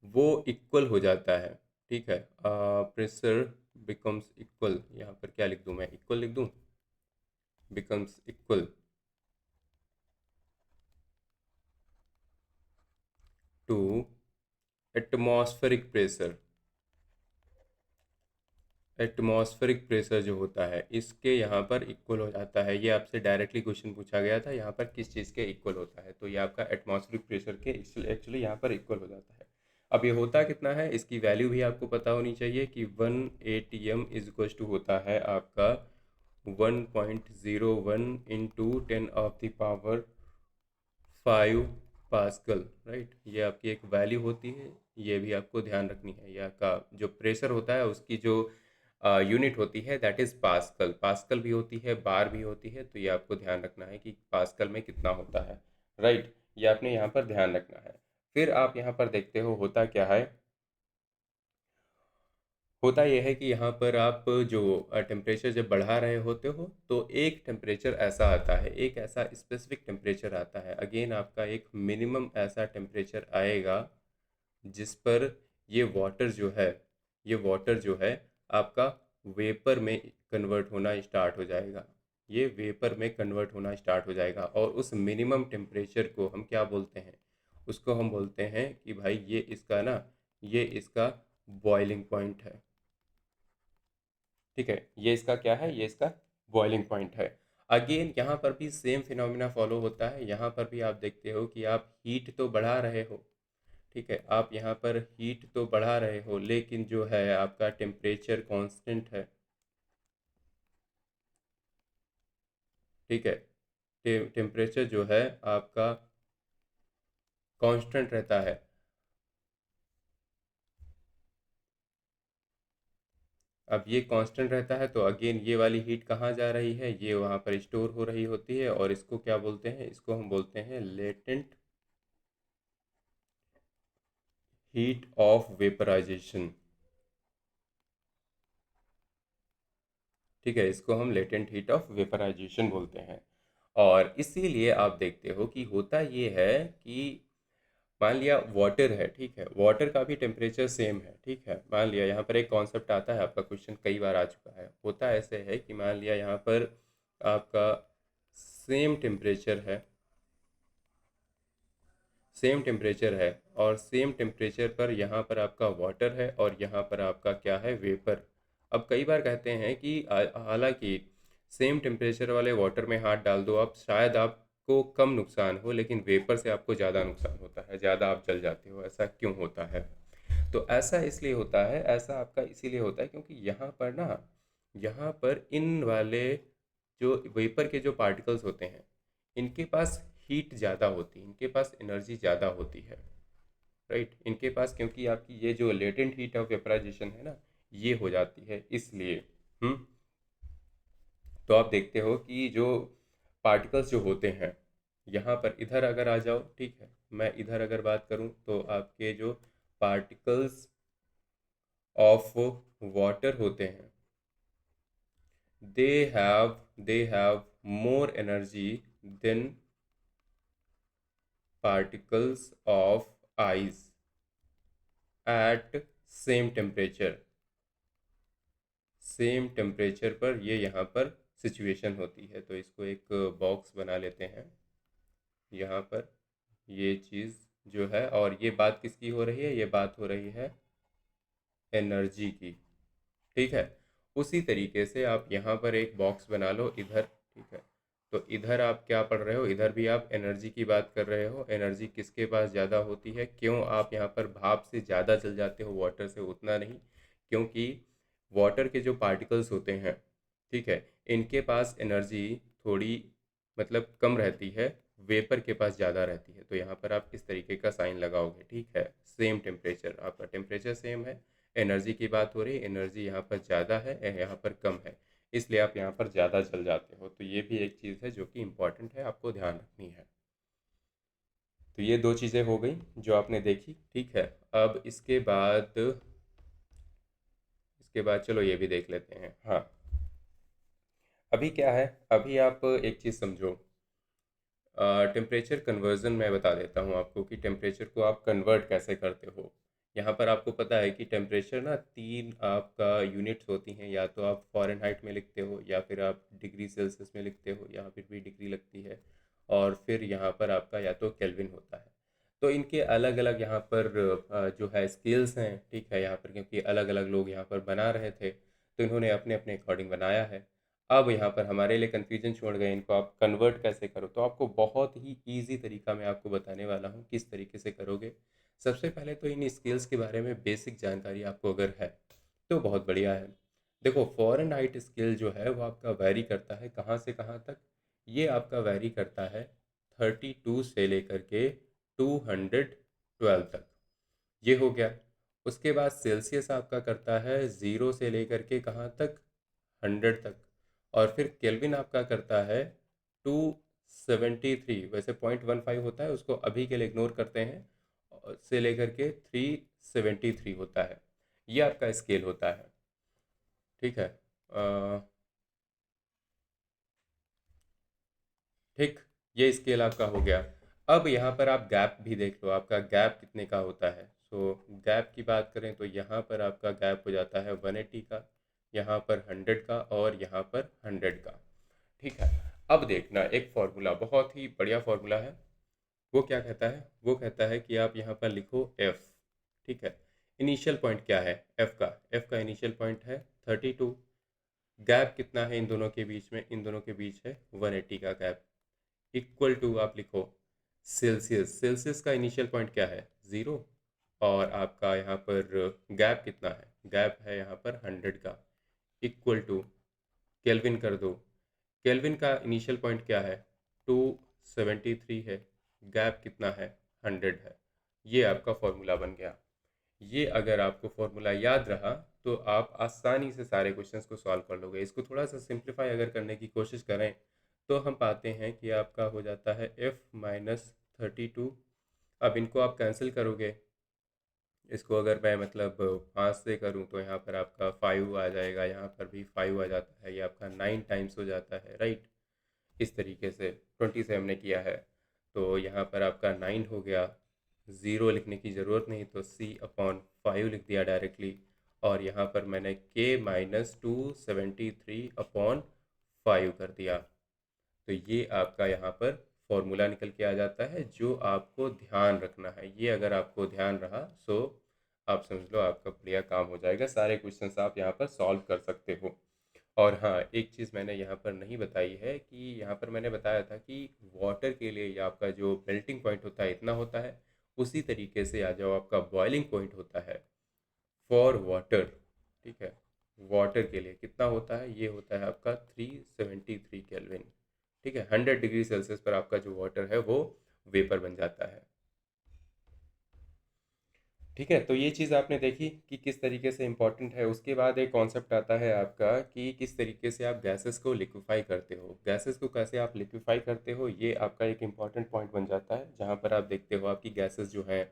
वो इक्वल हो जाता है, ठीक है। प्रेशर बिकम्स इक्वल, यहाँ पर क्या लिख दूँ मैं, इक्वल लिख दूँ, becomes equal to atmospheric pressure. Atmospheric pressure जो होता है इसके यहाँ पर इक्वल हो जाता है। ये आपसे डायरेक्टली क्वेश्चन पूछा गया था, यहाँ पर किस चीज़ के इक्वल होता है, तो ये आपका एटमॉस्फेरिक प्रेशर के एक्चुअली यहाँ पर इक्वल हो जाता है। अब ये होता कितना है, इसकी वैल्यू भी आपको पता होनी चाहिए कि 1 ATM इज इक्वल टू होता है आपका 1.01 इंटू 10⁵ पास्कल, राइट। ये आपकी एक वैल्यू होती है, ये भी आपको ध्यान रखनी है। यह का जो प्रेशर होता है उसकी जो यूनिट होती है दैट इज़ पास्कल, पास्कल भी होती है, बार भी होती है, तो ये आपको ध्यान रखना है कि पास्कल में कितना होता है, राइट। ये आपने यहाँ पर ध्यान रखना है। फिर आप यहाँ पर देखते हो होता क्या है, होता यह है कि यहाँ पर आप जो टेम्परेचर जब बढ़ा रहे होते हो तो एक टेम्परेचर ऐसा आता है, एक ऐसा स्पेसिफिक टेम्परेचर आता है, अगेन आपका एक मिनिमम ऐसा टेम्परेचर आएगा जिस पर ये वाटर जो है, ये वाटर जो है आपका वेपर में कन्वर्ट होना स्टार्ट हो जाएगा, ये वेपर में कन्वर्ट होना स्टार्ट हो जाएगा। और उस मिनिमम टेम्परेचर को हम क्या बोलते हैं, उसको हम बोलते हैं कि भाई ये इसका ना, ये इसका बॉइलिंग पॉइंट है, ठीक है। ये इसका क्या है, ये इसका बॉइलिंग पॉइंट है। अगेन यहाँ पर भी सेम फिनोमिना फॉलो होता है, यहाँ पर भी आप देखते हो कि आप हीट तो बढ़ा रहे हो, ठीक है, आप यहाँ पर हीट तो बढ़ा रहे हो लेकिन जो है आपका टेम्परेचर कांस्टेंट है, ठीक है। टेम्परेचर जो है आपका कांस्टेंट रहता है। अब ये कांस्टेंट रहता है तो अगेन ये वाली हीट कहाँ जा रही है, ये वहाँ पर स्टोर हो रही होती है, और इसको क्या बोलते हैं, इसको हम बोलते हैं लेटेंट हीट ऑफ वेपराइजेशन, ठीक है, इसको हम लेटेंट हीट ऑफ वेपराइजेशन बोलते हैं। और इसीलिए आप देखते हो कि होता ये है कि मान लिया वाटर है, ठीक है, वाटर का भी टेम्परेचर सेम है, ठीक है। मान लिया यहाँ पर एक कॉन्सेप्ट आता है, आपका क्वेश्चन कई बार आ चुका है, होता ऐसे है कि मान लिया यहाँ पर आपका सेम टेम्परेचर है, सेम टेम्परेचर है, और सेम टेम्परेचर पर यहाँ पर आपका वाटर है और यहाँ पर आपका क्या है, वेपर। अब कई बार कहते हैं कि हालांकि सेम टेम्परेचर वाले वाटर में हाथ डाल दो आप, शायद आपको कम नुकसान हो, लेकिन वेपर से आपको ज़्यादा नुकसान होता है, ज़्यादा आप जल जाते हो। ऐसा क्यों होता है? तो ऐसा इसलिए होता है, ऐसा आपका इसीलिए होता है क्योंकि यहाँ पर ना, यहाँ पर इन वाले जो वेपर के जो पार्टिकल्स होते हैं, इनके पास हीट ज़्यादा होती है, इनके पास एनर्जी ज़्यादा होती है, राइट। इनके पास, क्योंकि आपकी ये जो लेटेंट हीट ऑफ वेपराइजेशन है ना, ये हो जाती है इसलिए। हम्म। तो आप देखते हो कि जो पार्टिकल्स जो होते हैं, यहाँ पर इधर अगर आ जाओ, ठीक है, मैं इधर अगर बात करूँ तो आपके जो पार्टिकल्स ऑफ वाटर होते हैं, they have more energy than particles of ice at same temperature। Same temperature पर ये यहाँ पर सिचुएशन होती है। तो इसको एक बॉक्स बना लेते हैं यहाँ पर, ये चीज़ जो है, और ये बात किसकी हो रही है? ये बात हो रही है एनर्जी की, ठीक है। उसी तरीके से आप यहाँ पर एक बॉक्स बना लो इधर, ठीक है। तो इधर आप क्या पढ़ रहे हो? इधर भी आप एनर्जी की बात कर रहे हो। एनर्जी किसके पास ज़्यादा होती है? क्यों आप यहाँ पर भाप से ज़्यादा जल जाते हो, वाटर से उतना नहीं? क्योंकि वाटर के जो पार्टिकल्स होते हैं, ठीक है, इनके पास एनर्जी थोड़ी मतलब कम रहती है, वेपर के पास ज़्यादा रहती है। तो यहाँ पर आप किस तरीके का साइन लगाओगे? ठीक है, सेम टेम्परेचर, आपका टेम्परेचर सेम है, एनर्जी की बात हो रही है, एनर्जी यहाँ पर ज़्यादा है, यहाँ पर कम है, इसलिए आप यहाँ पर ज़्यादा जल जाते हो। तो ये भी एक चीज़ है जो कि इम्पॉर्टेंट है, आपको ध्यान रखनी है। तो ये दो चीज़ें हो गई जो आपने देखी, ठीक है। अब इसके बाद चलो ये भी देख लेते हैं। हाँ, अभी क्या है, अभी आप एक चीज़ समझो, टेम्परेचर कन्वर्जन मैं बता देता हूँ आपको कि टेम्परेचर को आप कन्वर्ट कैसे करते हो। यहाँ पर आपको पता है कि टेम्परेचर ना तीन आपका यूनिट्स होती हैं, या तो आप फ़ारेनहाइट में लिखते हो, या फिर आप डिग्री सेल्सियस में लिखते हो, यहाँ फिर भी डिग्री लगती है, और फिर यहाँ पर आपका या तो केल्विन होता है। तो इनके अलग अलग यहाँ पर जो है स्केल्स हैं, ठीक है। यहाँ पर क्योंकि अलग अलग लोग यहाँ पर बना रहे थे, तो इन्होंने अपने अपने अकॉर्डिंग बनाया है। अब यहाँ पर हमारे लिए कन्फ्यूजन छोड़ गए, इनको आप कन्वर्ट कैसे करो। तो आपको बहुत ही ईजी तरीका मैं आपको बताने वाला हूँ किस तरीके से करोगे। सबसे पहले तो इन स्किल्स के बारे में बेसिक जानकारी आपको अगर है तो बहुत बढ़िया है। देखो, फ़ारेनहाइट स्केल जो है वो आपका वैरी करता है कहाँ से कहाँ तक? ये आपका वैरी करता है 32 से लेकर के 212 तक, ये हो गया। उसके बाद सेल्सियस आपका करता है 0 से लेकर के कहाँ तक? 100 तक। और फिर केल्विन आपका करता है 273, वैसे 0.15 होता है, उसको अभी के लिए इग्नोर करते हैं, से लेकर के 373 होता है। ये आपका स्केल होता है, ठीक है। ठीक, ये स्केल आपका हो गया। अब यहाँ पर आप गैप भी देख लो, आपका गैप कितने का होता है। सो गैप की बात करें तो यहाँ पर आपका गैप हो जाता है 180 का, यहाँ पर 100 का, और यहाँ पर 100 का, ठीक है। अब देखना, एक फॉर्मूला, बहुत ही बढ़िया फॉर्मूला है। वो क्या कहता है? वो कहता है कि आप यहाँ पर लिखो एफ, ठीक है। इनिशियल पॉइंट क्या है एफ का इनिशियल पॉइंट है 32। गैप कितना है इन दोनों के बीच में? इन दोनों के बीच है 180 का गैप। इक्वल टू आप लिखो सेल्सियस का इनिशियल पॉइंट क्या है? 0। और आपका यहाँ पर गैप कितना है? गैप है यहाँ पर 100 का। इक्वल टू केल्विन कर दो, केल्विन का इनिशियल पॉइंट क्या है? 273 है, गैप कितना है? 100 है। ये आपका फॉर्मूला बन गया। ये अगर आपको फॉर्मूला याद रहा तो आप आसानी से सारे क्वेश्चंस को सॉल्व कर लोगे। इसको थोड़ा सा सिंप्लीफाई अगर करने की कोशिश करें तो हम पाते हैं कि आपका हो जाता है f-32। अब इनको आप कैंसिल करोगे, इसको अगर मैं मतलब 5 से करूं तो यहाँ पर आपका 5 आ जाएगा, यहाँ पर भी 5 आ जाता है, ये आपका 9 टाइम्स हो जाता है, राइट। इस तरीके से 20 से हमने किया है, तो यहाँ पर आपका 9 हो गया। ज़ीरो लिखने की ज़रूरत नहीं, तो C/5 लिख दिया डायरेक्टली। और यहाँ पर मैंने K-273/5 कर दिया। तो ये आपका यहाँ पर फॉर्मूला निकल के आ जाता है, जो आपको ध्यान रखना है। ये अगर आपको ध्यान रहा सो आप समझ लो आपका बढ़िया काम हो जाएगा, सारे क्वेश्चंस आप यहाँ पर सॉल्व कर सकते हो। और हाँ, एक चीज़ मैंने यहाँ पर नहीं बताई है कि यहाँ पर मैंने बताया था कि वाटर के लिए या आपका जो मेल्टिंग पॉइंट होता है इतना होता है, उसी तरीके से आ जाओ आपका बॉइलिंग पॉइंट होता है फॉर वाटर। ठीक है, वाटर के लिए कितना होता है, ये होता है आपका 373 केल्विन। ठीक है, 100 डिग्री सेल्सियस पर आपका जो वाटर है वो वेपर बन जाता है। ठीक है, तो ये चीज़ आपने देखी कि किस तरीके से इम्पोर्टेंट है। उसके बाद एक कॉन्सेप्ट आता है आपका कि किस तरीके से आप गैसेस को लिक्विफाई करते हो। गैसेस को कैसे आप लिक्विफाई करते हो, ये आपका एक इम्पॉर्टेंट पॉइंट बन जाता है, जहाँ पर आप देखते हो आपकी गैसेस जो हैं,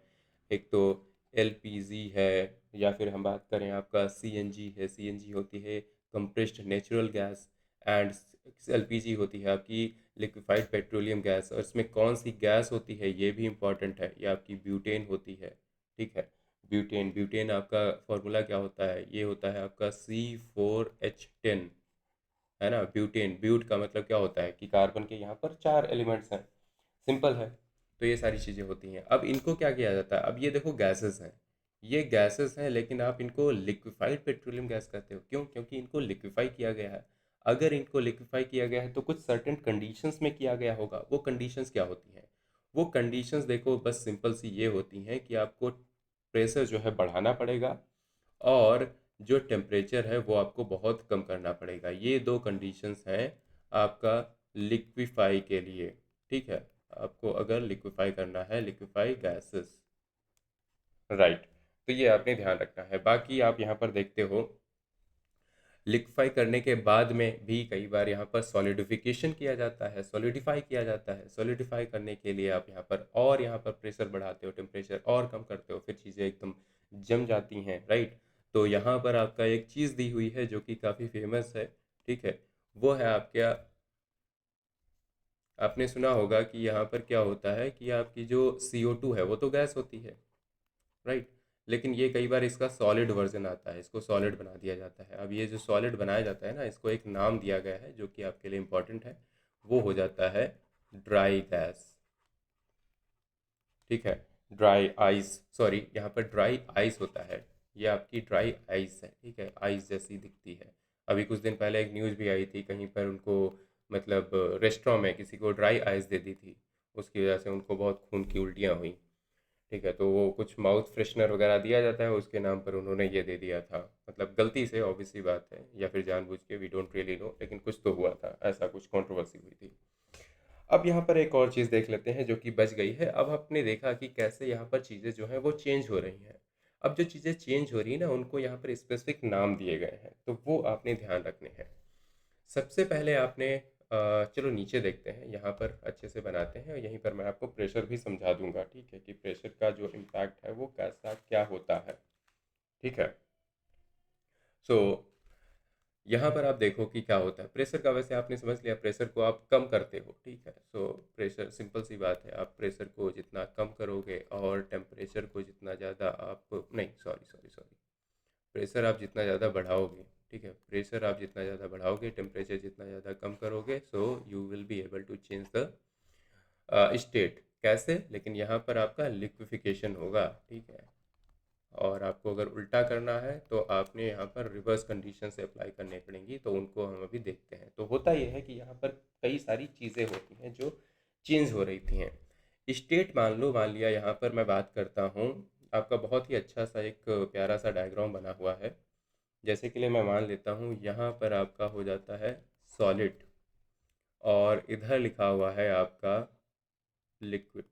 एक तो एलपीजी है, या फिर हम बात करें आपका सीएनजी है। सीएनजी होती है compressed natural gas, and LPG होती है आपकी लिक्विफाइड पेट्रोलियम गैस। और इसमें कौन सी गैस होती है ये भी इम्पॉर्टेंट है, ये आपकी ब्यूटेन होती है। ठीक है, ब्यूटेन। ब्यूटेन आपका फॉर्मूला क्या होता है, ये होता है आपका C4H10, है ना। ब्यूटेन, ब्यूट का मतलब क्या होता है कि कार्बन के यहाँ पर 4 एलिमेंट्स हैं। सिंपल है। तो ये सारी चीज़ें होती हैं। अब इनको क्या किया जाता है, अब ये देखो गैसेस हैं, ये गैसेस हैं, लेकिन आप इनको लिक्विफाइड पेट्रोलियम गैस कहते हो। क्यों? क्योंकि इनको लिक्विफाई किया गया है। अगर इनको लिक्विफाई किया गया है तो कुछ सर्टेन कंडीशंस में किया गया होगा। वो कंडीशंस क्या होती हैं? वो कंडीशंस देखो, बस सिंपल सी ये होती हैं कि आपको प्रेशर जो है बढ़ाना पड़ेगा, और जो टेम्परेचर है वो आपको बहुत कम करना पड़ेगा। ये दो कंडीशंस हैं आपका लिक्विफाई के लिए। ठीक है, आपको अगर लिक्विफाई करना है, लिक्विफाई गैसेस, राइट। तो ये आपने ध्यान रखना है। बाकी आप यहाँ पर देखते हो लिक्विफाई करने के बाद में भी कई बार यहाँ पर सॉलिडिफिकेशन किया जाता है, सॉलिडिफाई किया जाता है। सॉलिडिफाई करने के लिए आप यहाँ पर और यहाँ पर प्रेशर बढ़ाते हो, टेम्परेचर और कम करते हो, फिर चीज़ें एकदम जम जाती हैं, राइट। तो यहाँ पर आपका एक चीज़ दी हुई है जो कि काफ़ी फेमस है। ठीक है, वो है आपके, आपने सुना होगा कि यहाँ पर क्या होता है कि आपकी जो CO2 है वो तो गैस होती है, राइट। लेकिन ये कई बार इसका सॉलिड वर्जन आता है, इसको सॉलिड बना दिया जाता है। अब ये जो सॉलिड बनाया जाता है ना, इसको एक नाम दिया गया है जो कि आपके लिए इम्पोर्टेंट है। वो हो जाता है ड्राई गैस। ठीक है, ड्राई आइस, सॉरी, यहाँ पर ड्राई आइस होता है। ये आपकी ड्राई आइस है। ठीक है, आइस जैसी दिखती है। अभी कुछ दिन पहले एक न्यूज़ भी आई थी, कहीं पर उनको मतलब रेस्टोरेंट में किसी को ड्राई आइस दे दी थी, उसकी वजह से उनको बहुत खून की उल्टियाँ हुई। ठीक है, तो वो कुछ माउथ फ्रेशनर वगैरह दिया जाता है, उसके नाम पर उन्होंने ये दे दिया था। मतलब गलती से, ऑब्वियस सी बात है, या फिर जानबूझ के, वी डोंट रियली नो, लेकिन कुछ तो हुआ था, ऐसा कुछ कंट्रोवर्सी हुई थी। अब यहाँ पर एक और चीज़ देख लेते हैं जो कि बच गई है। अब आपने देखा कि कैसे यहाँ पर चीज़ें जो हैं वो चेंज हो रही हैं। अब जो चीज़ें चेंज हो रही हैं ना, उनको यहाँ पर स्पेसिफिक नाम दिए गए हैं, तो वो आपने ध्यान रखने हैं। सबसे पहले आपने चलो नीचे देखते हैं, यहाँ पर अच्छे से बनाते हैं, और यहीं पर मैं आपको प्रेशर भी समझा दूंगा। ठीक है, कि प्रेशर का जो इम्पैक्ट है वो कैसा क्या होता है। ठीक है, सो यहाँ पर आप देखो कि क्या होता है प्रेशर का। वैसे आपने समझ लिया, प्रेशर को आप कम करते हो। ठीक है, सो प्रेशर, सिंपल सी बात है, आप प्रेशर को जितना कम करोगे और टेम्परेचर को जितना ज़्यादा आप, नहीं, सॉरी सॉरी सॉरी, प्रेशर आप जितना ज़्यादा बढ़ाओगे, ठीक है, प्रेशर आप जितना ज़्यादा बढ़ाओगे, टेम्परेचर जितना ज़्यादा कम करोगे, so you will be able to change the state. कैसे? लेकिन यहाँ पर आपका लिक्विफिकेशन होगा। ठीक है, और आपको अगर उल्टा करना है तो आपने यहाँ पर रिवर्स कंडीशन से अप्लाई करने पड़ेंगी, तो उनको हम अभी देखते हैं। तो होता यह है कि यहाँ पर कई सारी चीज़ें होती हैं जो चेंज हो रही थी हैं। स्टेट मान लो, मान लिया यहाँ पर मैं बात करता हूँ, आपका बहुत ही अच्छा सा एक प्यारा सा डायग्राम बना हुआ है। जैसे कि लिए मैं मान लेता हूँ यहाँ पर आपका हो जाता है सॉलिड, और इधर लिखा हुआ है आपका लिक्विड,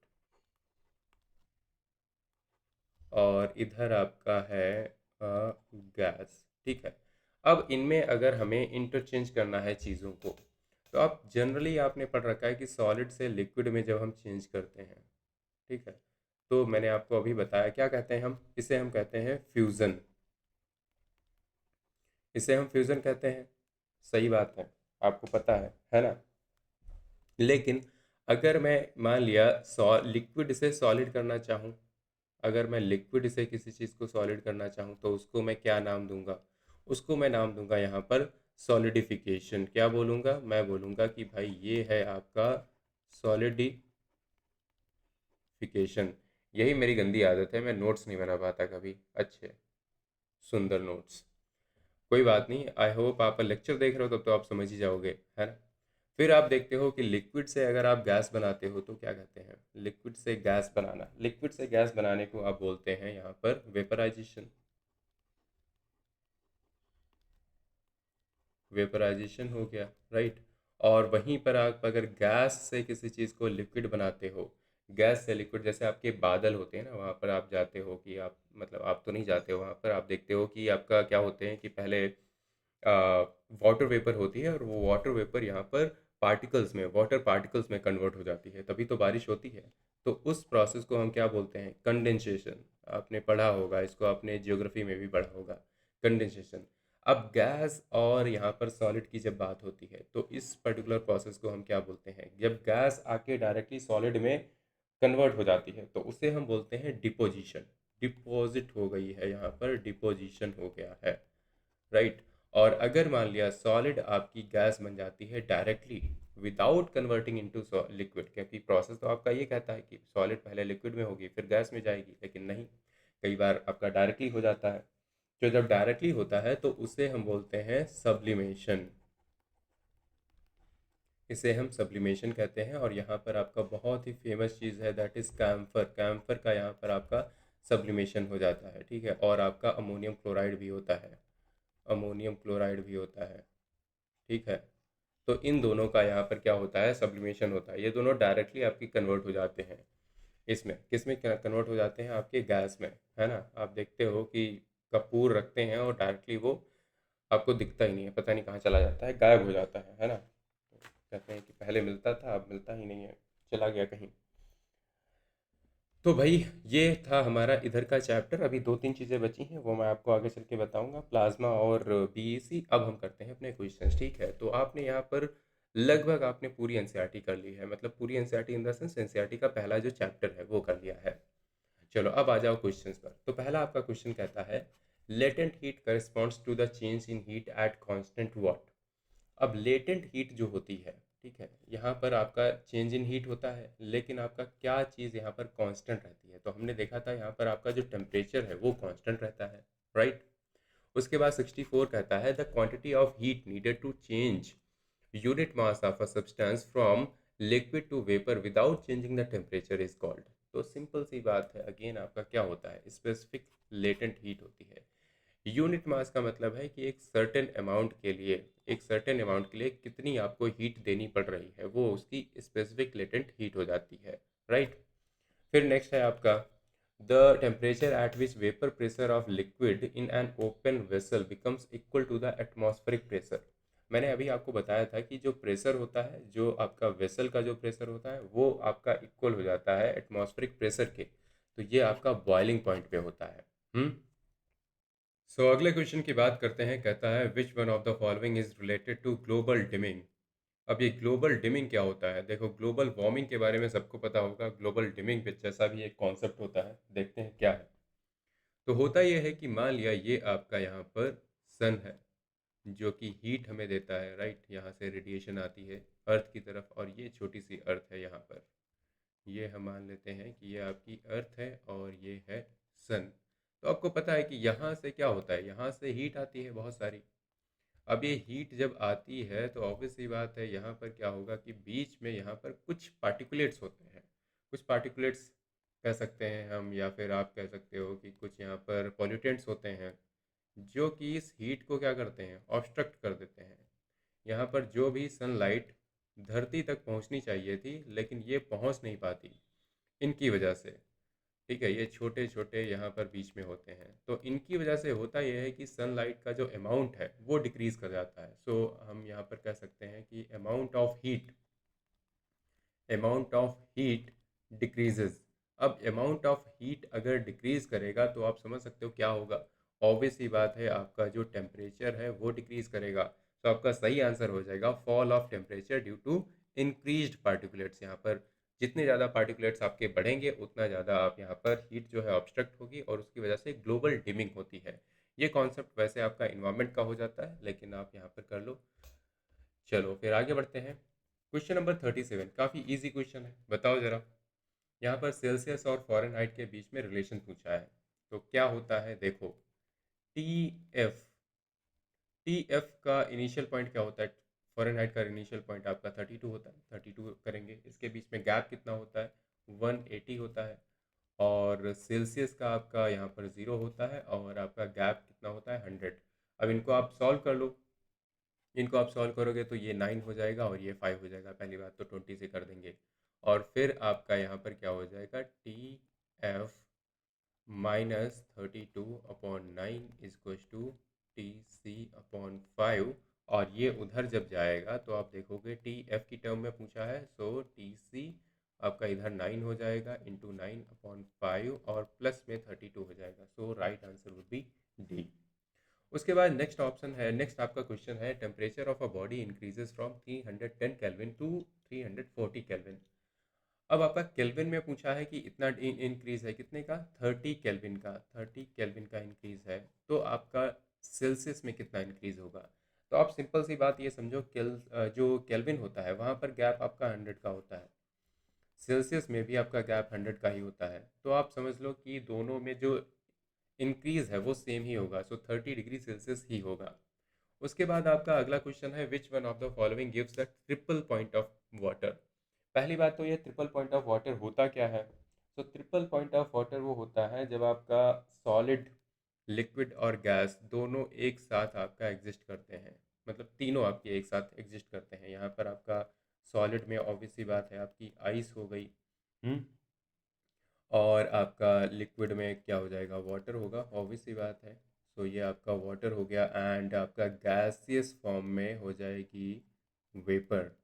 और इधर आपका है गैस। ठीक है, अब इनमें अगर हमें इंटरचेंज करना है चीज़ों को, तो आप जनरली आपने पढ़ रखा है कि सॉलिड से लिक्विड में जब हम चेंज करते हैं, ठीक है, तो मैंने आपको अभी बताया क्या कहते हैं हम इसे, हम कहते हैं फ्यूज़न। इसे हम फ्यूज़न कहते हैं। सही बात है, आपको पता है ना। लेकिन अगर मैं मान लिया लिक्विड से सॉलिड करना चाहूँ, अगर मैं लिक्विड से किसी चीज़ को सॉलिड करना चाहूँ तो उसको मैं क्या नाम दूंगा? उसको मैं नाम दूंगा यहाँ पर सॉलिडिफिकेशन। क्या बोलूँगा? मैं बोलूँगा कि भाई ये है आपका सॉलिडिफिकेशन। यही मेरी गंदी आदत है, मैं नोट्स नहीं बना पाता कभी अच्छे सुंदर नोट्स। कोई बात नहीं, आई होप आप लेक्चर देख रहे हो तब तो आप समझ ही जाओगे, है ना। फिर आप देखते हो कि लिक्विड से अगर आप गैस बनाते हो तो क्या कहते हैं, लिक्विड से गैस बनाना, लिक्विड से गैस बनाने को आप बोलते हैं यहाँ पर वेपराइजेशन। वेपराइजेशन हो गया, राइट। और वहीं पर आप अगर गैस से किसी चीज़ को लिक्विड बनाते हो, गैस से लिक्विड, जैसे आपके बादल होते हैं ना, वहाँ पर आप जाते हो कि आप, मतलब आप तो नहीं जाते हो वहाँ पर, आप देखते हो कि आपका क्या होते हैं कि पहले वाटर वेपर होती है और वो वाटर वेपर यहाँ पर पार्टिकल्स में, वाटर पार्टिकल्स में कन्वर्ट हो जाती है, तभी तो बारिश होती है। तो उस प्रोसेस को हम क्या बोलते हैं, कंडेंसेशन। आपने पढ़ा होगा इसको, आपने जियोग्राफी में भी पढ़ा होगा, कंडेंसेशन। अब गैस और यहाँ पर सॉलिड की जब बात होती है तो इस पर्टिकुलर प्रोसेस को हम क्या बोलते हैं, जब गैस आके डायरेक्टली सॉलिड में कन्वर्ट हो जाती है तो उसे हम बोलते हैं डिपोजिशन। डिपॉजिट हो गई है यहाँ पर, डिपोजिशन हो गया है, राइट। और अगर मान लिया सॉलिड आपकी गैस बन जाती है directly without converting into liquid, क्योंकि प्रोसेस तो आपका ये कहता है कि सॉलिड पहले लिक्विड में होगी फिर गैस में जाएगी, लेकिन नहीं, कई बार आपका डायरेक्टली हो जाता है। तो जब डायरेक्टली होता है तो उसे हम बोलते हैं सब्लिमेशन, इसे हम सब्लिमेशन कहते हैं। और यहाँ पर आपका बहुत ही फेमस चीज़ है दैट इज़ कैम्फर, कैम्फर का यहाँ पर आपका सब्लिमेशन हो जाता है, ठीक है। और आपका अमोनियम क्लोराइड भी होता है, अमोनियम क्लोराइड भी होता है, ठीक है। तो इन दोनों का यहाँ पर क्या होता है, सब्लिमेशन होता है, ये दोनों डायरेक्टली आपकी कन्वर्ट हो जाते हैं। इसमें किस में कन्वर्ट हो जाते हैं, आपके गैस में, है ना। आप देखते हो कि कपूर रखते हैं और डायरेक्टली वो आपको दिखता ही नहीं है, पता नहीं कहाँ चला जाता है, गायब हो जाता है ना। कहते हैं कि पहले मिलता था अब मिलता ही नहीं है, चला गया कहीं। तो भाई ये था हमारा इधर का चैप्टर, अभी दो तीन चीज़ें बची हैं वो मैं आपको आगे चल के बताऊंगा, प्लाज्मा और बीईसी। अब हम करते हैं अपने क्वेश्चंस, ठीक है। तो आपने यहाँ पर लगभग आपने पूरी एनसीईआरटी कर ली है, मतलब पूरी NCERT in the sense NCERT का पहला जो चैप्टर है वो कर लिया है। चलो अब आ जाओ क्वेश्चंस पर। तो पहला आपका क्वेश्चन कहता है latent heat corresponds to the change in heat at constant what. अब लेटेंट हीट जो होती है, ठीक है, यहाँ पर आपका चेंज इन हीट होता है, लेकिन आपका क्या चीज़ यहाँ पर कांस्टेंट रहती है, तो हमने देखा था यहाँ पर आपका जो टेम्परेचर है वो कांस्टेंट रहता है, राइट। उसके बाद 64 कहता है the quantity of heat needed to change unit mass of a substance from liquid to vapour without changing the temperature is called. तो सिंपल सी बात है, अगेन आपका क्या होता है, स्पेसिफिक लेटेंट हीट होती है। यूनिट मास का मतलब है कि एक सर्टेन अमाउंट के लिए, एक सर्टेन अमाउंट के लिए कितनी आपको हीट देनी पड़ रही है, वो उसकी स्पेसिफिक लेटेंट हीट हो जाती है, राइट। फिर नेक्स्ट है आपका the temperature at which vapour pressure of liquid in an open vessel becomes equal to the atmospheric pressure. मैंने अभी आपको बताया था कि जो प्रेशर होता है, जो आपका वेसल का जो प्रेशर होता है वो आपका इक्वल हो जाता है एटमॉस्फेरिक प्रेशर के, तो ये आपका बॉइलिंग पॉइंट पे होता है। अगले क्वेश्चन की बात करते हैं, कहता है which one of the following is related to global dimming. अब ये ग्लोबल डिमिंग क्या होता है, देखो ग्लोबल वार्मिंग के बारे में सबको पता होगा, ग्लोबल डिमिंग भी जैसा भी एक कॉन्सेप्ट होता है, देखते हैं क्या है। तो होता यह है कि मान लिया ये आपका यहाँ पर सन है जो कि हीट हमें देता है, राइट, यहाँ से रेडिएशन आती है अर्थ की तरफ, और ये छोटी सी अर्थ है यहाँ पर, ये हम मान लेते हैं कि ये आपकी अर्थ है और ये है सन। तो आपको पता है कि यहाँ से क्या होता है, यहाँ से हीट आती है बहुत सारी। अब ये हीट जब आती है तो ऑब्वियस सी बात है यहाँ पर क्या होगा कि बीच में यहाँ पर कुछ पार्टिकुलेट्स होते हैं, कुछ पार्टिकुलेट्स कह सकते हैं हम, या फिर आप कह सकते हो कि कुछ यहाँ पर पॉल्यूटेंट्स होते हैं जो कि इस हीट को क्या करते हैं, ऑब्स्ट्रक्ट कर देते हैं। यहाँ पर जो भी सनलाइट धरती तक पहुँचनी चाहिए थी लेकिन ये पहुँच नहीं पाती इनकी वजह से, ठीक है। ये छोटे छोटे यहाँ पर बीच में होते हैं, तो इनकी वजह से होता यह है कि सनलाइट का जो अमाउंट है वो डिक्रीज कर जाता है। सो हम यहाँ पर कह सकते हैं कि अमाउंट ऑफ हीट डिक्रीजेज। अब अमाउंट ऑफ हीट अगर डिक्रीज करेगा तो आप समझ सकते हो क्या होगा, ऑब्वियस ही बात है आपका जो टेम्परेचर है वो डिक्रीज करेगा। तो आपका सही आंसर हो जाएगा fall of temperature due to increased particulates. यहाँ पर जितने ज़्यादा पार्टिकुलेट्स आपके बढ़ेंगे उतना ज़्यादा आप यहाँ पर हीट जो है ऑब्स्ट्रक्ट होगी और उसकी वजह से ग्लोबल डिमिंग होती है। ये कॉन्सेप्ट वैसे आपका इन्वायरमेंट का हो जाता है लेकिन आप यहाँ पर कर लो। चलो फिर आगे बढ़ते हैं। क्वेश्चन नंबर 37 काफ़ी इजी क्वेश्चन है, बताओ जरा। यहाँ पर सेल्सियस और फ़ारेनहाइट के बीच में रिलेशन पूछा है, तो क्या होता है देखो, टी एफ टी एफ का इनिशियल पॉइंट क्या होता है? फ़ारेनहाइट का इनिशियल पॉइंट आपका 32 होता है, 32 करेंगे। इसके बीच में गैप कितना होता है? 180 होता है। और सेल्सियस का आपका यहाँ पर 0 होता है और आपका गैप कितना होता है? 100। अब इनको आप सॉल्व कर लो। इनको आप सॉल्व करोगे तो ये 9 हो जाएगा और ये 5 हो जाएगा। पहली बात तो 20 से कर देंगे और फिर आपका यहाँ पर क्या हो जाएगा? T F -32/9 equals to T C upon 5। और ये उधर जब जाएगा तो आप देखोगे टी एफ की टर्म में पूछा है, सो टी सी आपका इधर 9 हो जाएगा इंटू 9/5 और प्लस में 32 हो जाएगा। So right answer would be D. उसके बाद नेक्स्ट ऑप्शन है, नेक्स्ट आपका क्वेश्चन है, temperature of a body increases from 310 kelvin to 340 kelvin. अब आपका केल्विन में पूछा है कि इतना इंक्रीज है, कितने का? 30 केल्विन का, 30 केल्विन का इंक्रीज है। तो आपका सेल्सियस में कितना इंक्रीज होगा? तो आप सिंपल सी बात ये समझो, जो केल्विन होता है वहाँ पर गैप आपका 100 का होता है, सेल्सियस में भी आपका गैप 100 का ही होता है। तो आप समझ लो कि दोनों में जो इंक्रीज है वो सेम ही होगा, सो 30 डिग्री सेल्सियस ही होगा। उसके बाद आपका अगला क्वेश्चन है, which one of the following gives the triple point of water. पहली बात तो ये ट्रिपल पॉइंट ऑफ वाटर होता क्या है? तो ट्रिपल पॉइंट ऑफ वाटर वो होता है जब आपका सॉलिड, लिक्विड और गैस दोनों एक साथ आपका एग्जिस्ट करते हैं, मतलब तीनों आपके एक साथ एग्जिस्ट करते हैं। यहाँ पर आपका सॉलिड में ऑब्वियस सी बात है आपकी आइस हो गई, और आपका लिक्विड में क्या हो जाएगा? वाटर होगा, ऑब्वियस सी बात है। सो ये आपका वाटर हो गया एंड आपका गैसियस फॉर्म में हो जाएगी वेपर।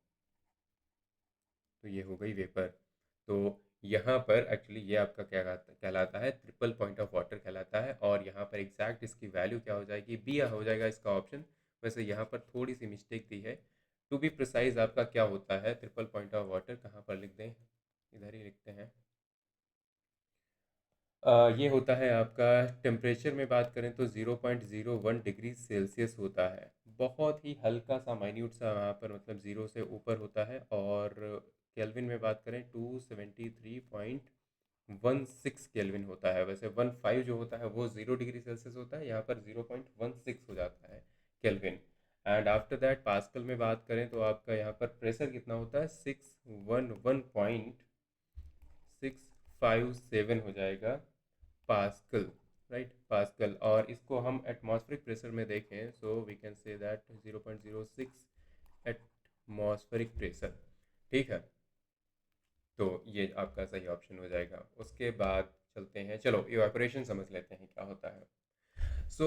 तो ये हो गई वेपर। तो यहाँ पर एक्चुअली ये आपका क्या कहलाता है? ट्रिपल पॉइंट ऑफ वाटर कहलाता है। और यहाँ पर एग्जैक्ट इसकी वैल्यू क्या हो जाएगी? बी हो जाएगा इसका ऑप्शन। वैसे यहाँ पर थोड़ी सी मिस्टेक दी है, टू बी प्रिसाइज आपका क्या होता है ट्रिपल पॉइंट ऑफ वाटर? कहाँ पर लिख दें? इधर ही लिखते हैं। ये होता है आपका, टेम्परेचर में बात करें तो 0.01 डिग्री सेल्सियस होता है। बहुत ही हल्का सा माइन्यूट सा वहाँ पर, मतलब ज़ीरो से ऊपर होता है। और केल्विन में बात करें 273.16 केल्विन होता है। वैसे 15 जो होता है वो 0 डिग्री सेल्सियस होता है, यहाँ पर 0.16 हो जाता है kelvin. And after that pascal में बात करें तो आपका यहाँ पर प्रेशर कितना होता है? 611.657 हो जाएगा पास्कल, राइट, पास्कल। और इसको हम एटमॉस्फेरिक प्रेशर में देखें, so we can say that 0.06 atmospheric pressure. ठीक है, तो ये आपका सही ऑप्शन हो जाएगा। उसके बाद चलते हैं, चलो इवापोरेशन समझ लेते हैं क्या होता है।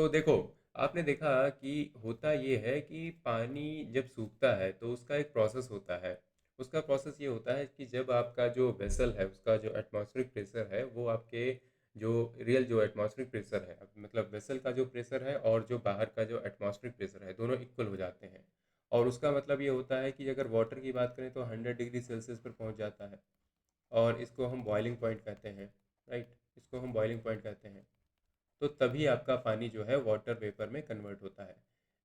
देखो, आपने देखा कि होता ये है कि पानी जब सूखता है तो उसका एक प्रोसेस होता है। उसका प्रोसेस ये होता है कि जब आपका जो वेसल है उसका जो एटमॉस्फेरिक प्रेशर है वो आपके जो रियल जो एटमॉस्फेरिक प्रेशर है, मतलब वेसल का जो प्रेशर है और जो बाहर का जो एटमॉस्फेरिक प्रेशर है, दोनों इक्वल हो जाते हैं। और उसका मतलब ये होता है कि अगर वाटर की बात करें तो 100 डिग्री सेल्सियस पर पहुंच जाता है और इसको हम बॉइलिंग पॉइंट कहते हैं, राइट, इसको हम बॉइलिंग पॉइंट कहते हैं। तो तभी आपका पानी जो है वाटर वेपर में कन्वर्ट होता है।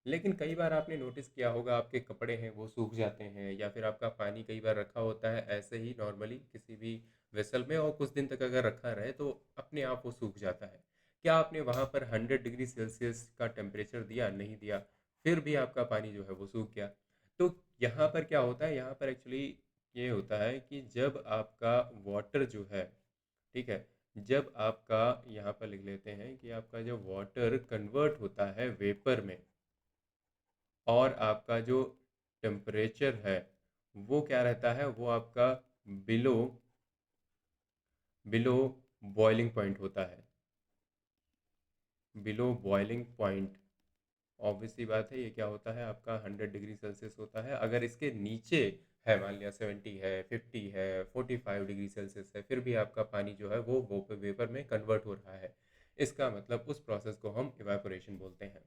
लेकिन कई बार आपने नोटिस किया होगा आपके कपड़े हैं वो सूख जाते हैं, या फिर आपका पानी कई बार रखा होता है ऐसे ही नॉर्मली किसी भी वेसल में, और कुछ दिन तक अगर रखा रहे तो अपने आप वो सूख जाता है। क्या आपने वहाँ पर 100 डिग्री सेल्सियस का टेम्परेचर दिया? नहीं दिया, फिर भी आपका पानी जो है वो सूख गया। तो यहाँ पर क्या होता है? यहाँ पर एक्चुअली ये होता है कि जब आपका वाटर जो है, ठीक है, जब आपका, यहाँ पर लिख लेते हैं कि आपका जब वाटर कन्वर्ट होता है वेपर में और आपका जो टेम्परेचर है वो क्या रहता है? वो आपका बिलो बिलो बॉइलिंग पॉइंट होता है, बिलो बॉइलिंग पॉइंट। ऑब्वियसली बात है, ये क्या होता है आपका? 100 डिग्री सेल्सियस होता है। अगर इसके नीचे है, मान लिया 70 है, 50 है, 45 डिग्री सेल्सियस है, फिर भी आपका पानी जो है वो वेपर में कन्वर्ट हो रहा है, इसका मतलब उस प्रोसेस को हम इवापोरेशन बोलते हैं।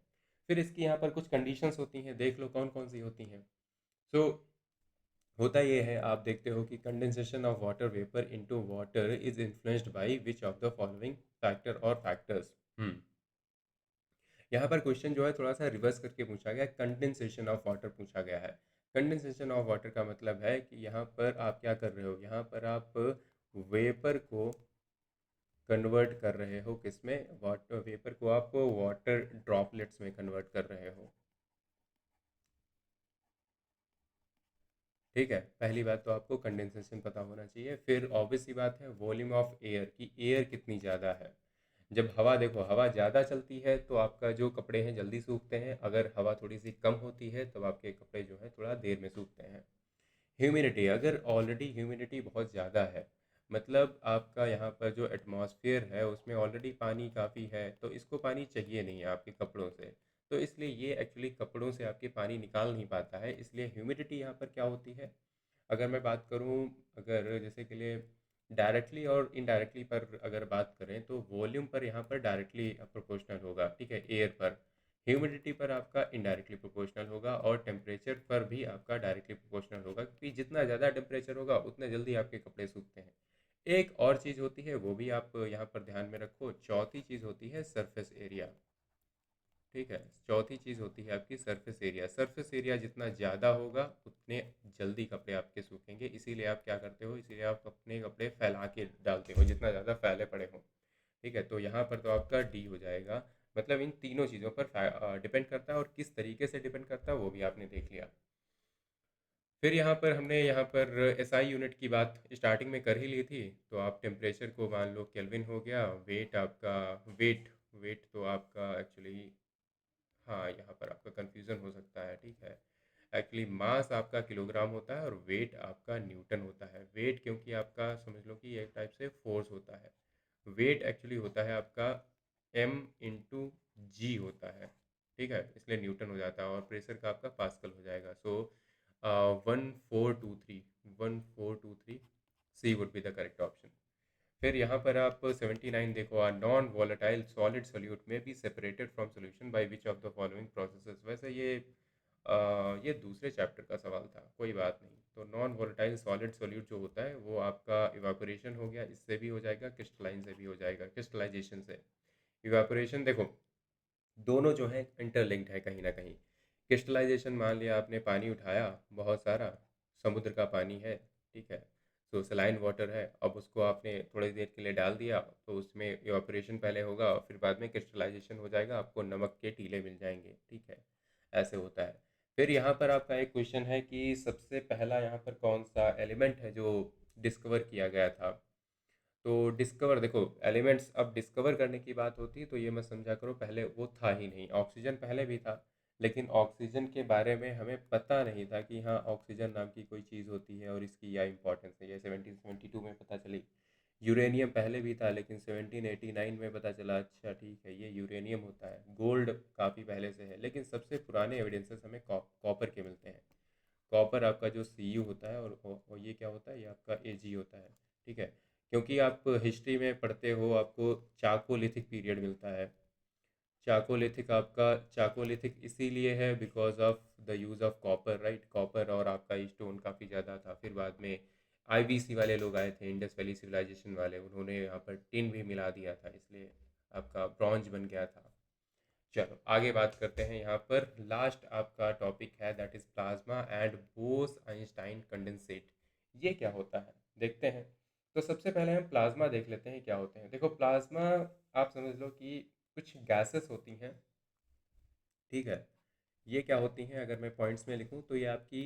फिर इसकी यहाँ पर कुछ कंडीशंस होती हैं, देख लो कौन कौन सी होती हैं। सो होता ये है, आप देखते हो कि condensation of water vapour into water is influenced by which of the following factor और फैक्टर्स। यहाँ पर क्वेश्चन जो है थोड़ा सा रिवर्स करके पूछा गया, कंडेंसेशन ऑफ वाटर पूछा गया है। कंडेंसेशन ऑफ वाटर का मतलब है कि यहाँ पर आप क्या कर रहे हो? यहाँ पर आप वेपर को कन्वर्ट कर रहे हो, किस में? वाटर वेपर को आप वाटर ड्रॉपलेट्स में कन्वर्ट कर रहे हो। ठीक है, पहली बात तो आपको कंडेंसेशन पता होना चाहिए। फिर ऑब्वियस सी बात है वॉल्यूम ऑफ एयर की, एयर कितनी ज़्यादा है। जब हवा, देखो हवा ज़्यादा चलती है तो आपका जो कपड़े हैं जल्दी सूखते हैं, अगर हवा थोड़ी सी कम होती है तो आपके कपड़े जो हैं थोड़ा देर में सूखते हैं। ह्यूमिडिटी, अगर ऑलरेडी ह्यूमिडिटी बहुत ज़्यादा है, मतलब आपका यहाँ पर जो एटमॉस्फेयर है उसमें ऑलरेडी पानी काफ़ी है, तो इसको पानी चाहिए नहीं है आपके कपड़ों से। तो इसलिए ये एक्चुअली कपड़ों से आपके पानी निकाल नहीं पाता है, इसलिए ह्यूमिडिटी यहाँ पर क्या होती है। अगर मैं बात करूँ, अगर जैसे के लिए डायरेक्टली और इनडायरेक्टली पर अगर बात करें तो वॉल्यूम पर यहाँ पर डायरेक्टली प्रोपोर्शनल होगा, ठीक है, एयर पर। ह्यूमिडिटी पर आपका इनडायरेक्टली प्रोपोर्शनल होगा, और टेम्परेचर पर भी आपका डायरेक्टली प्रोपोर्शनल होगा, क्योंकि जितना ज़्यादा टेम्परेचर होगा उतने जल्दी आपके कपड़े सूखते हैं। एक और चीज़ होती है, वो भी आप यहाँ पर ध्यान में रखो, चौथी चीज़ होती है सरफेस एरिया। ठीक है, चौथी चीज़ होती है आपकी सरफेस एरिया। सरफेस एरिया जितना ज़्यादा होगा उतने जल्दी कपड़े आपके सूखेंगे, इसीलिए आप क्या करते हो, इसीलिए आप अपने कपड़े फैला के डालते हो, जितना ज़्यादा फैले पड़े हों। ठीक है, तो यहाँ पर तो आपका डी हो जाएगा। मतलब इन तीनों चीज़ों पर डिपेंड करता है, और किस तरीके से डिपेंड करता है वो भी आपने देख लिया। फिर यहाँ पर हमने यहाँ पर एसआई यूनिट की बात स्टार्टिंग में कर ही ली थी, तो आप टेम्परेचर को मान लो केल्विन हो गया, वेट आपका, वेट वेट तो आपका एक्चुअली, हाँ यहाँ पर आपका कंफ्यूजन हो सकता है, ठीक है। एक्चुअली मास आपका किलोग्राम होता है और वेट आपका न्यूटन होता है। वेट क्योंकि आपका समझ लो कि एक टाइप से फोर्स होता है। वेट एक्चुअली होता है आपका m इंटू जी होता है, ठीक है, इसलिए न्यूटन हो जाता है, और प्रेशर का आपका पास्कल हो जाएगा। So 1423, 1423 C would be the correct option. फिर यहाँ पर आप 79 देखो, a non volatile solid solute में be separated from solution by which of the following processes. वैसे ये दूसरे चैप्टर का सवाल था, कोई बात नहीं। तो नॉन वॉलेटाइल सॉलिड सोल्यूट जो होता है वो आपका इवापोरेशन हो गया, इससे भी हो जाएगा, क्रिस्टलाइन से भी हो जाएगा, क्रिस्टलाइजेशन से। इवापोरेशन देखो, दोनों जो है इंटरलिंक्ड है कहीं ना कहीं। क्रिस्टलाइजेशन, मान लिया आपने पानी उठाया बहुत सारा, समुद्र का पानी है, ठीक है, तो सलाइन वाटर है, अब उसको आपने थोड़ी देर के लिए डाल दिया, तो उसमें इवापोरेशन पहले होगा और फिर बाद में क्रिस्टलाइजेशन हो जाएगा, आपको नमक के टीले मिल जाएंगे, ठीक है, ऐसे होता है। फिर यहाँ पर आपका एक क्वेश्चन है कि सबसे पहला यहाँ पर कौन सा एलिमेंट है जो डिस्कवर किया गया था। तो डिस्कवर देखो, एलिमेंट्स अब डिस्कवर करने की बात होती है तो ये मत समझा करो पहले वो था ही नहीं। ऑक्सीजन पहले भी था, लेकिन ऑक्सीजन के बारे में हमें पता नहीं था कि हाँ ऑक्सीजन नाम की कोई चीज़ होती है और इसकी यह इंपॉर्टेंस है, ये 1772 में पता चली। यूरेनियम पहले भी था, लेकिन 1789 में पता चला, अच्छा ठीक है ये यूरेनियम होता है। गोल्ड काफ़ी पहले से है, लेकिन सबसे पुराने एविडेंसेस हमें कॉपर के मिलते हैं। कॉपर आपका जो Cu होता है, और ये क्या होता है, ये आपका Ag होता है, ठीक है। क्योंकि आप हिस्ट्री में पढ़ते हो, आपको चाकोलिथिक पीरियड मिलता है। चाकोलिथिक आपका, चाकोलिथिक इसीलिए है because of the use of copper, right. Copper और आपका स्टोन काफ़ी ज़्यादा था। फिर बाद में आईवीसी वाले लोग आए थे, इंडस वैली सिविलाइजेशन वाले, उन्होंने यहाँ पर टिन भी मिला दिया था, इसलिए आपका ब्रॉन्ज बन गया था। चलो आगे बात करते हैं। यहाँ पर लास्ट आपका टॉपिक है, that is plasma and boss Einstein condensate. ये क्या होता है देखते हैं। तो सबसे पहले हम प्लाज्मा देख लेते हैं क्या होते हैं। देखो प्लाज्मा, आप समझ लो कि कुछ गैसेस होती हैं, ठीक है। ये क्या होती हैं, अगर मैं पॉइंट्स में लिखूं तो ये आपकी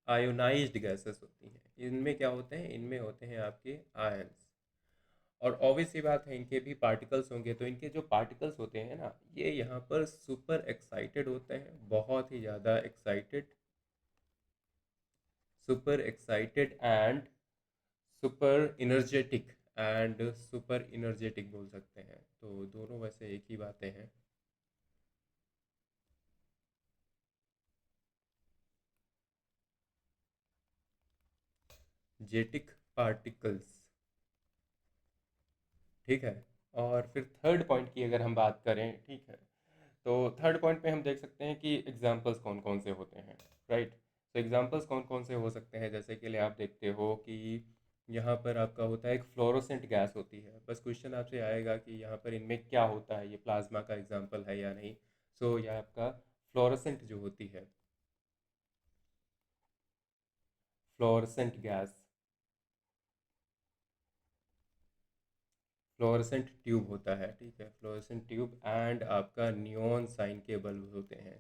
आयोनाइज्ड गैसेस होती हैं। इनमें क्या होते हैं, इनमें होते हैं आपके आयंस। और ऑब्वियस सी बात है इनके भी पार्टिकल्स होंगे, तो इनके जो पार्टिकल्स होते हैं ना, ये यहाँ पर सुपर एक्साइटेड होते हैं, बहुत ही ज़्यादा excited, super excited and super energetic, and super energetic बोल सकते हैं, तो दोनों वैसे एक ही बातें हैं। जेटिक पार्टिकल्स, ठीक है। और फिर थर्ड पॉइंट की अगर हम बात करें, ठीक है, तो थर्ड पॉइंट पे हम देख सकते हैं कि एग्जाम्पल्स कौन कौन से होते हैं, राइट। तो एग्जाम्पल्स कौन कौन से हो सकते हैं, जैसे कि लिए आप देखते हो कि यहाँ पर आपका होता है एक फ्लोरोसेंट गैस होती है। बस क्वेश्चन आपसे आएगा कि यहाँ पर इनमें क्या होता है, ये प्लाज्मा का एग्जाम्पल है या नहीं। सो यह आपका फ्लोरोसेंट जो होती है, फ्लोरोसेंट गैस, फ्लोरोसेंट ट्यूब होता है, ठीक है, फ्लोरोसेंट ट्यूब, एंड आपका नियॉन साइन के बल्ब होते हैं।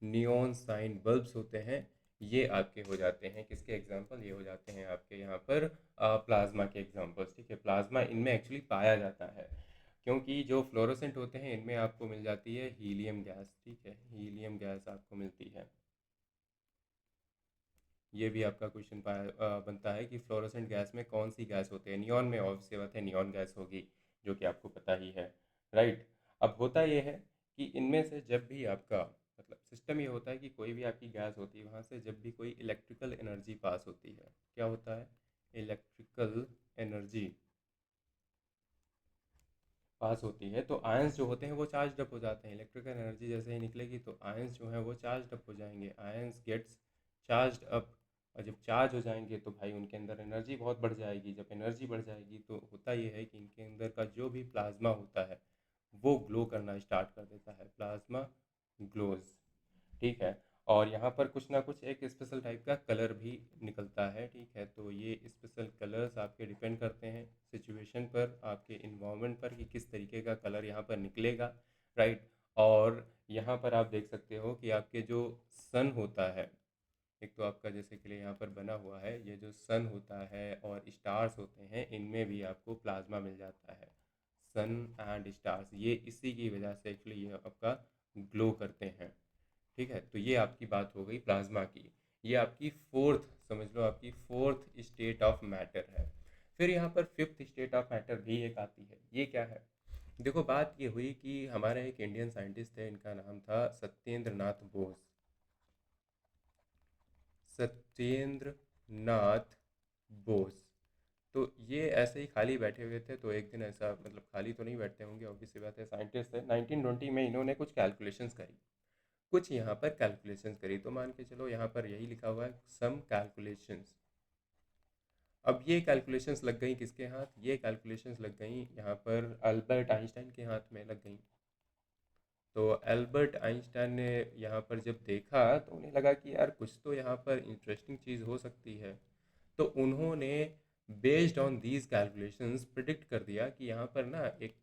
नियॉन साइन बल्ब्स होते हैं, ये आपके हो जाते हैं किसके एग्जाम्पल, ये हो जाते हैं आपके यहाँ पर प्लाज्मा के एग्जाम्पल्स। ठीक है, प्लाज्मा इनमें एक्चुअली पाया जाता है, क्योंकि जो फ्लोरोसेंट होते हैं इनमें आपको मिल जाती है हीलियम गैस। ठीक है, हीलियम गैस आपको मिलती है। ये भी आपका क्वेश्चन बनता है कि फ्लोरोसेंट गैस में कौन सी गैस होती है। नियॉन में ऑब्वियस सी बात है नियॉन गैस होगी, जो कि आपको पता ही है, राइट। अब होता ये है कि इनमें से जब भी आपका मतलब सिस्टम ये होता है कि कोई भी आपकी गैस होती है, वहाँ से जब भी कोई इलेक्ट्रिकल एनर्जी पास होती है, क्या होता है, इलेक्ट्रिकल एनर्जी पास होती है, तो आयंस जो होते हैं वो चार्ज अप हो जाते हैं। इलेक्ट्रिकल एनर्जी जैसे ही निकलेगी तो आयंस जो है वो चार्ज अप हो जाएंगे, आयंस गेट्स चार्ज अप। और जब चार्ज हो जाएंगे तो भाई उनके अंदर एनर्जी बहुत बढ़ जाएगी। जब एनर्जी बढ़ जाएगी तो होता ये है कि इनके अंदर का जो भी प्लाज्मा होता है वो ग्लो करना स्टार्ट कर देता है, प्लाज्मा ग्लोज। ठीक है, और यहाँ पर कुछ ना कुछ एक स्पेशल टाइप का कलर भी निकलता है। ठीक है, तो ये स्पेशल कलर्स आपके डिपेंड करते हैं सिचुएशन पर, आपके इन्वायरमेंट पर, कि किस तरीके का कलर यहाँ पर निकलेगा, राइट। और यहाँ पर आप देख सकते हो कि आपके जो सन होता है, एक तो आपका जैसे के लिए यहाँ पर बना हुआ है, ये जो सन होता है और स्टार्स होते हैं इनमें भी आपको प्लाज्मा मिल जाता है। सन एंड स्टार्स ये इसी की वजह से एक्चुअली ये आपका ग्लो करते हैं। ठीक है, तो ये आपकी बात हो गई प्लाज्मा की। ये आपकी फोर्थ, समझ लो आपकी फोर्थ स्टेट ऑफ मैटर है। फिर यहाँ पर फिफ्थ स्टेट ऑफ मैटर भी एक आती है, ये क्या है। देखो बात ये हुई कि हमारे एक इंडियन साइंटिस्ट थे, इनका नाम था सत्येंद्र नाथ बोस। सत्येंद्र नाथ बोस। तो ये ऐसे ही खाली बैठे हुए थे, तो एक दिन ऐसा मतलब खाली तो नहीं बैठते होंगे, ऑब्वियस सी बात है, साइंटिस्ट थे। 1920 में इन्होंने कुछ कैलकुलेशंस करी, कुछ यहाँ पर कैलकुलेशंस करी, तो मान के चलो यहाँ पर यही लिखा हुआ है सम कैलकुलेशंस। अब ये कैलकुलेशंस लग गई किसके हाथ, ये कैलकुलेशंस लग गई यहाँ पर अल्बर्ट आइंस्टाइन के हाथ में लग गई। तो अल्बर्ट आइंस्टाइन ने यहाँ पर जब देखा तो उन्हें लगा कि यार कुछ तो यहाँ पर इंटरेस्टिंग चीज़ हो सकती है। तो उन्होंने based on these calculations predict कर दिया कि यहाँ पर ना एक,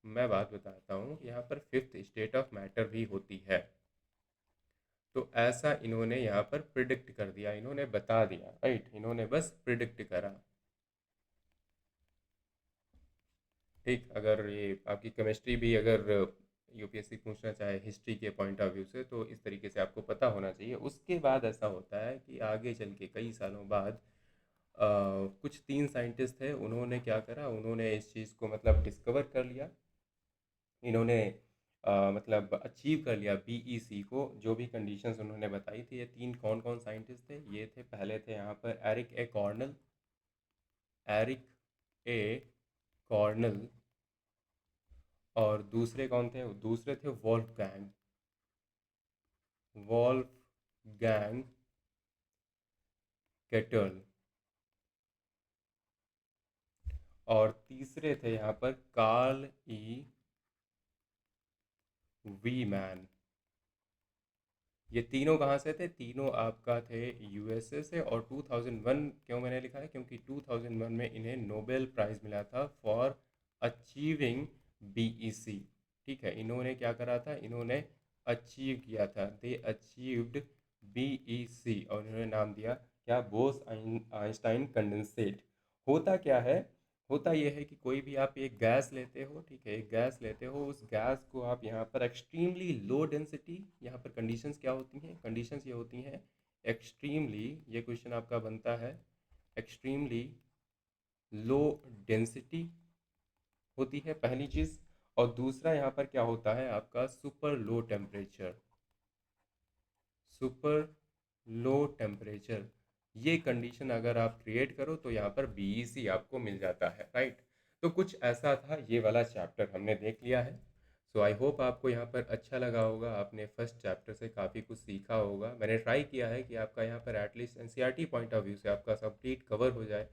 मैं बात बताता हूँ, यहाँ पर फिफ्थ स्टेट ऑफ मैटर भी होती है। तो ऐसा इन्होंने यहाँ पर प्रिडिक्ट कर दिया, इन्होंने बता दिया, राइट, इन्होंने बस प्रिडिक्ट करा। ठीक, अगर ये आपकी केमिस्ट्री भी अगर यूपीएससी पूछना चाहे हिस्ट्री के पॉइंट ऑफ व्यू से, तो इस तरीके से आपको पता होना चाहिए। उसके बाद ऐसा होता है कि आगे चल के कई सालों बाद कुछ तीन साइंटिस्ट थे, उन्होंने क्या करा, उन्होंने इस चीज़ को मतलब डिस्कवर कर लिया। इन्होंने मतलब अचीव कर लिया बीईसी को, जो भी कंडीशंस उन्होंने बताई थी। ये तीन कौन कौन साइंटिस्ट थे, ये थे, पहले थे यहाँ पर Eric A Cornell, Eric A Cornell. और दूसरे कौन थे, दूसरे थे Wolfgang, Wolfgang Ketterle. और तीसरे थे यहाँ पर कार्ल ई वी मैन। ये तीनों कहाँ से थे, तीनों आपका थे यूएसए से। और 2001 क्यों मैंने लिखा है, क्योंकि 2001 में इन्हें नोबेल प्राइज़ मिला था फॉर अचीविंग बीईसी। ठीक है, इन्होंने क्या करा था, इन्होंने अचीव किया था, दे अचीव्ड बीईसी, और इन्होंने नाम दिया क्या, बोस आइंस्टाइन कंडेंसेट। होता क्या है, होता यह है कि कोई भी आप एक गैस लेते हो, ठीक है, एक गैस लेते हो, उस गैस को आप यहाँ पर एक्सट्रीमली लो डेंसिटी, यहाँ पर कंडीशंस क्या होती हैं, कंडीशंस ये होती हैं एक्सट्रीमली, ये क्वेश्चन आपका बनता है, एक्सट्रीमली लो डेंसिटी होती है पहली चीज़। और दूसरा यहाँ पर क्या होता है आपका, super low temperature, super low temperature. ये कंडीशन अगर आप क्रिएट करो तो यहाँ पर बीईसी आपको मिल जाता है, राइट। तो कुछ ऐसा था, ये वाला चैप्टर हमने देख लिया है। सो आई होप आपको यहाँ पर अच्छा लगा होगा, आपने फर्स्ट चैप्टर से काफ़ी कुछ सीखा होगा। मैंने ट्राई किया है कि आपका यहाँ पर at least NCERT point of view से आपका कंप्लीट कवर हो जाए,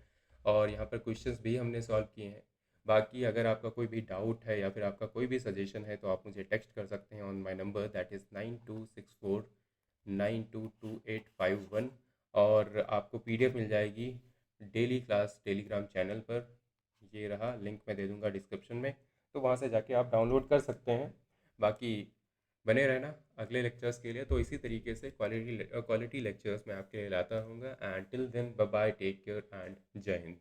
और यहाँ पर क्वेश्चंस भी हमने सॉल्व किए हैं। बाकी अगर आपका कोई भी डाउट है या फिर आपका कोई भी सजेशन है तो आप मुझे टेक्स्ट कर सकते हैं on my number, that is 9264 922851। और आपको पीडीएफ मिल जाएगी डेली क्लास टेलीग्राम चैनल पर, ये रहा लिंक मैं दे दूंगा डिस्क्रिप्शन में, तो वहाँ से जाके आप डाउनलोड कर सकते हैं। बाकी बने रहना अगले लेक्चर्स के लिए। तो इसी तरीके से क्वालिटी लेक्चर्स मैं आपके लिए लाता रहूँगा। And till then bye bye, take care and जय हिंद।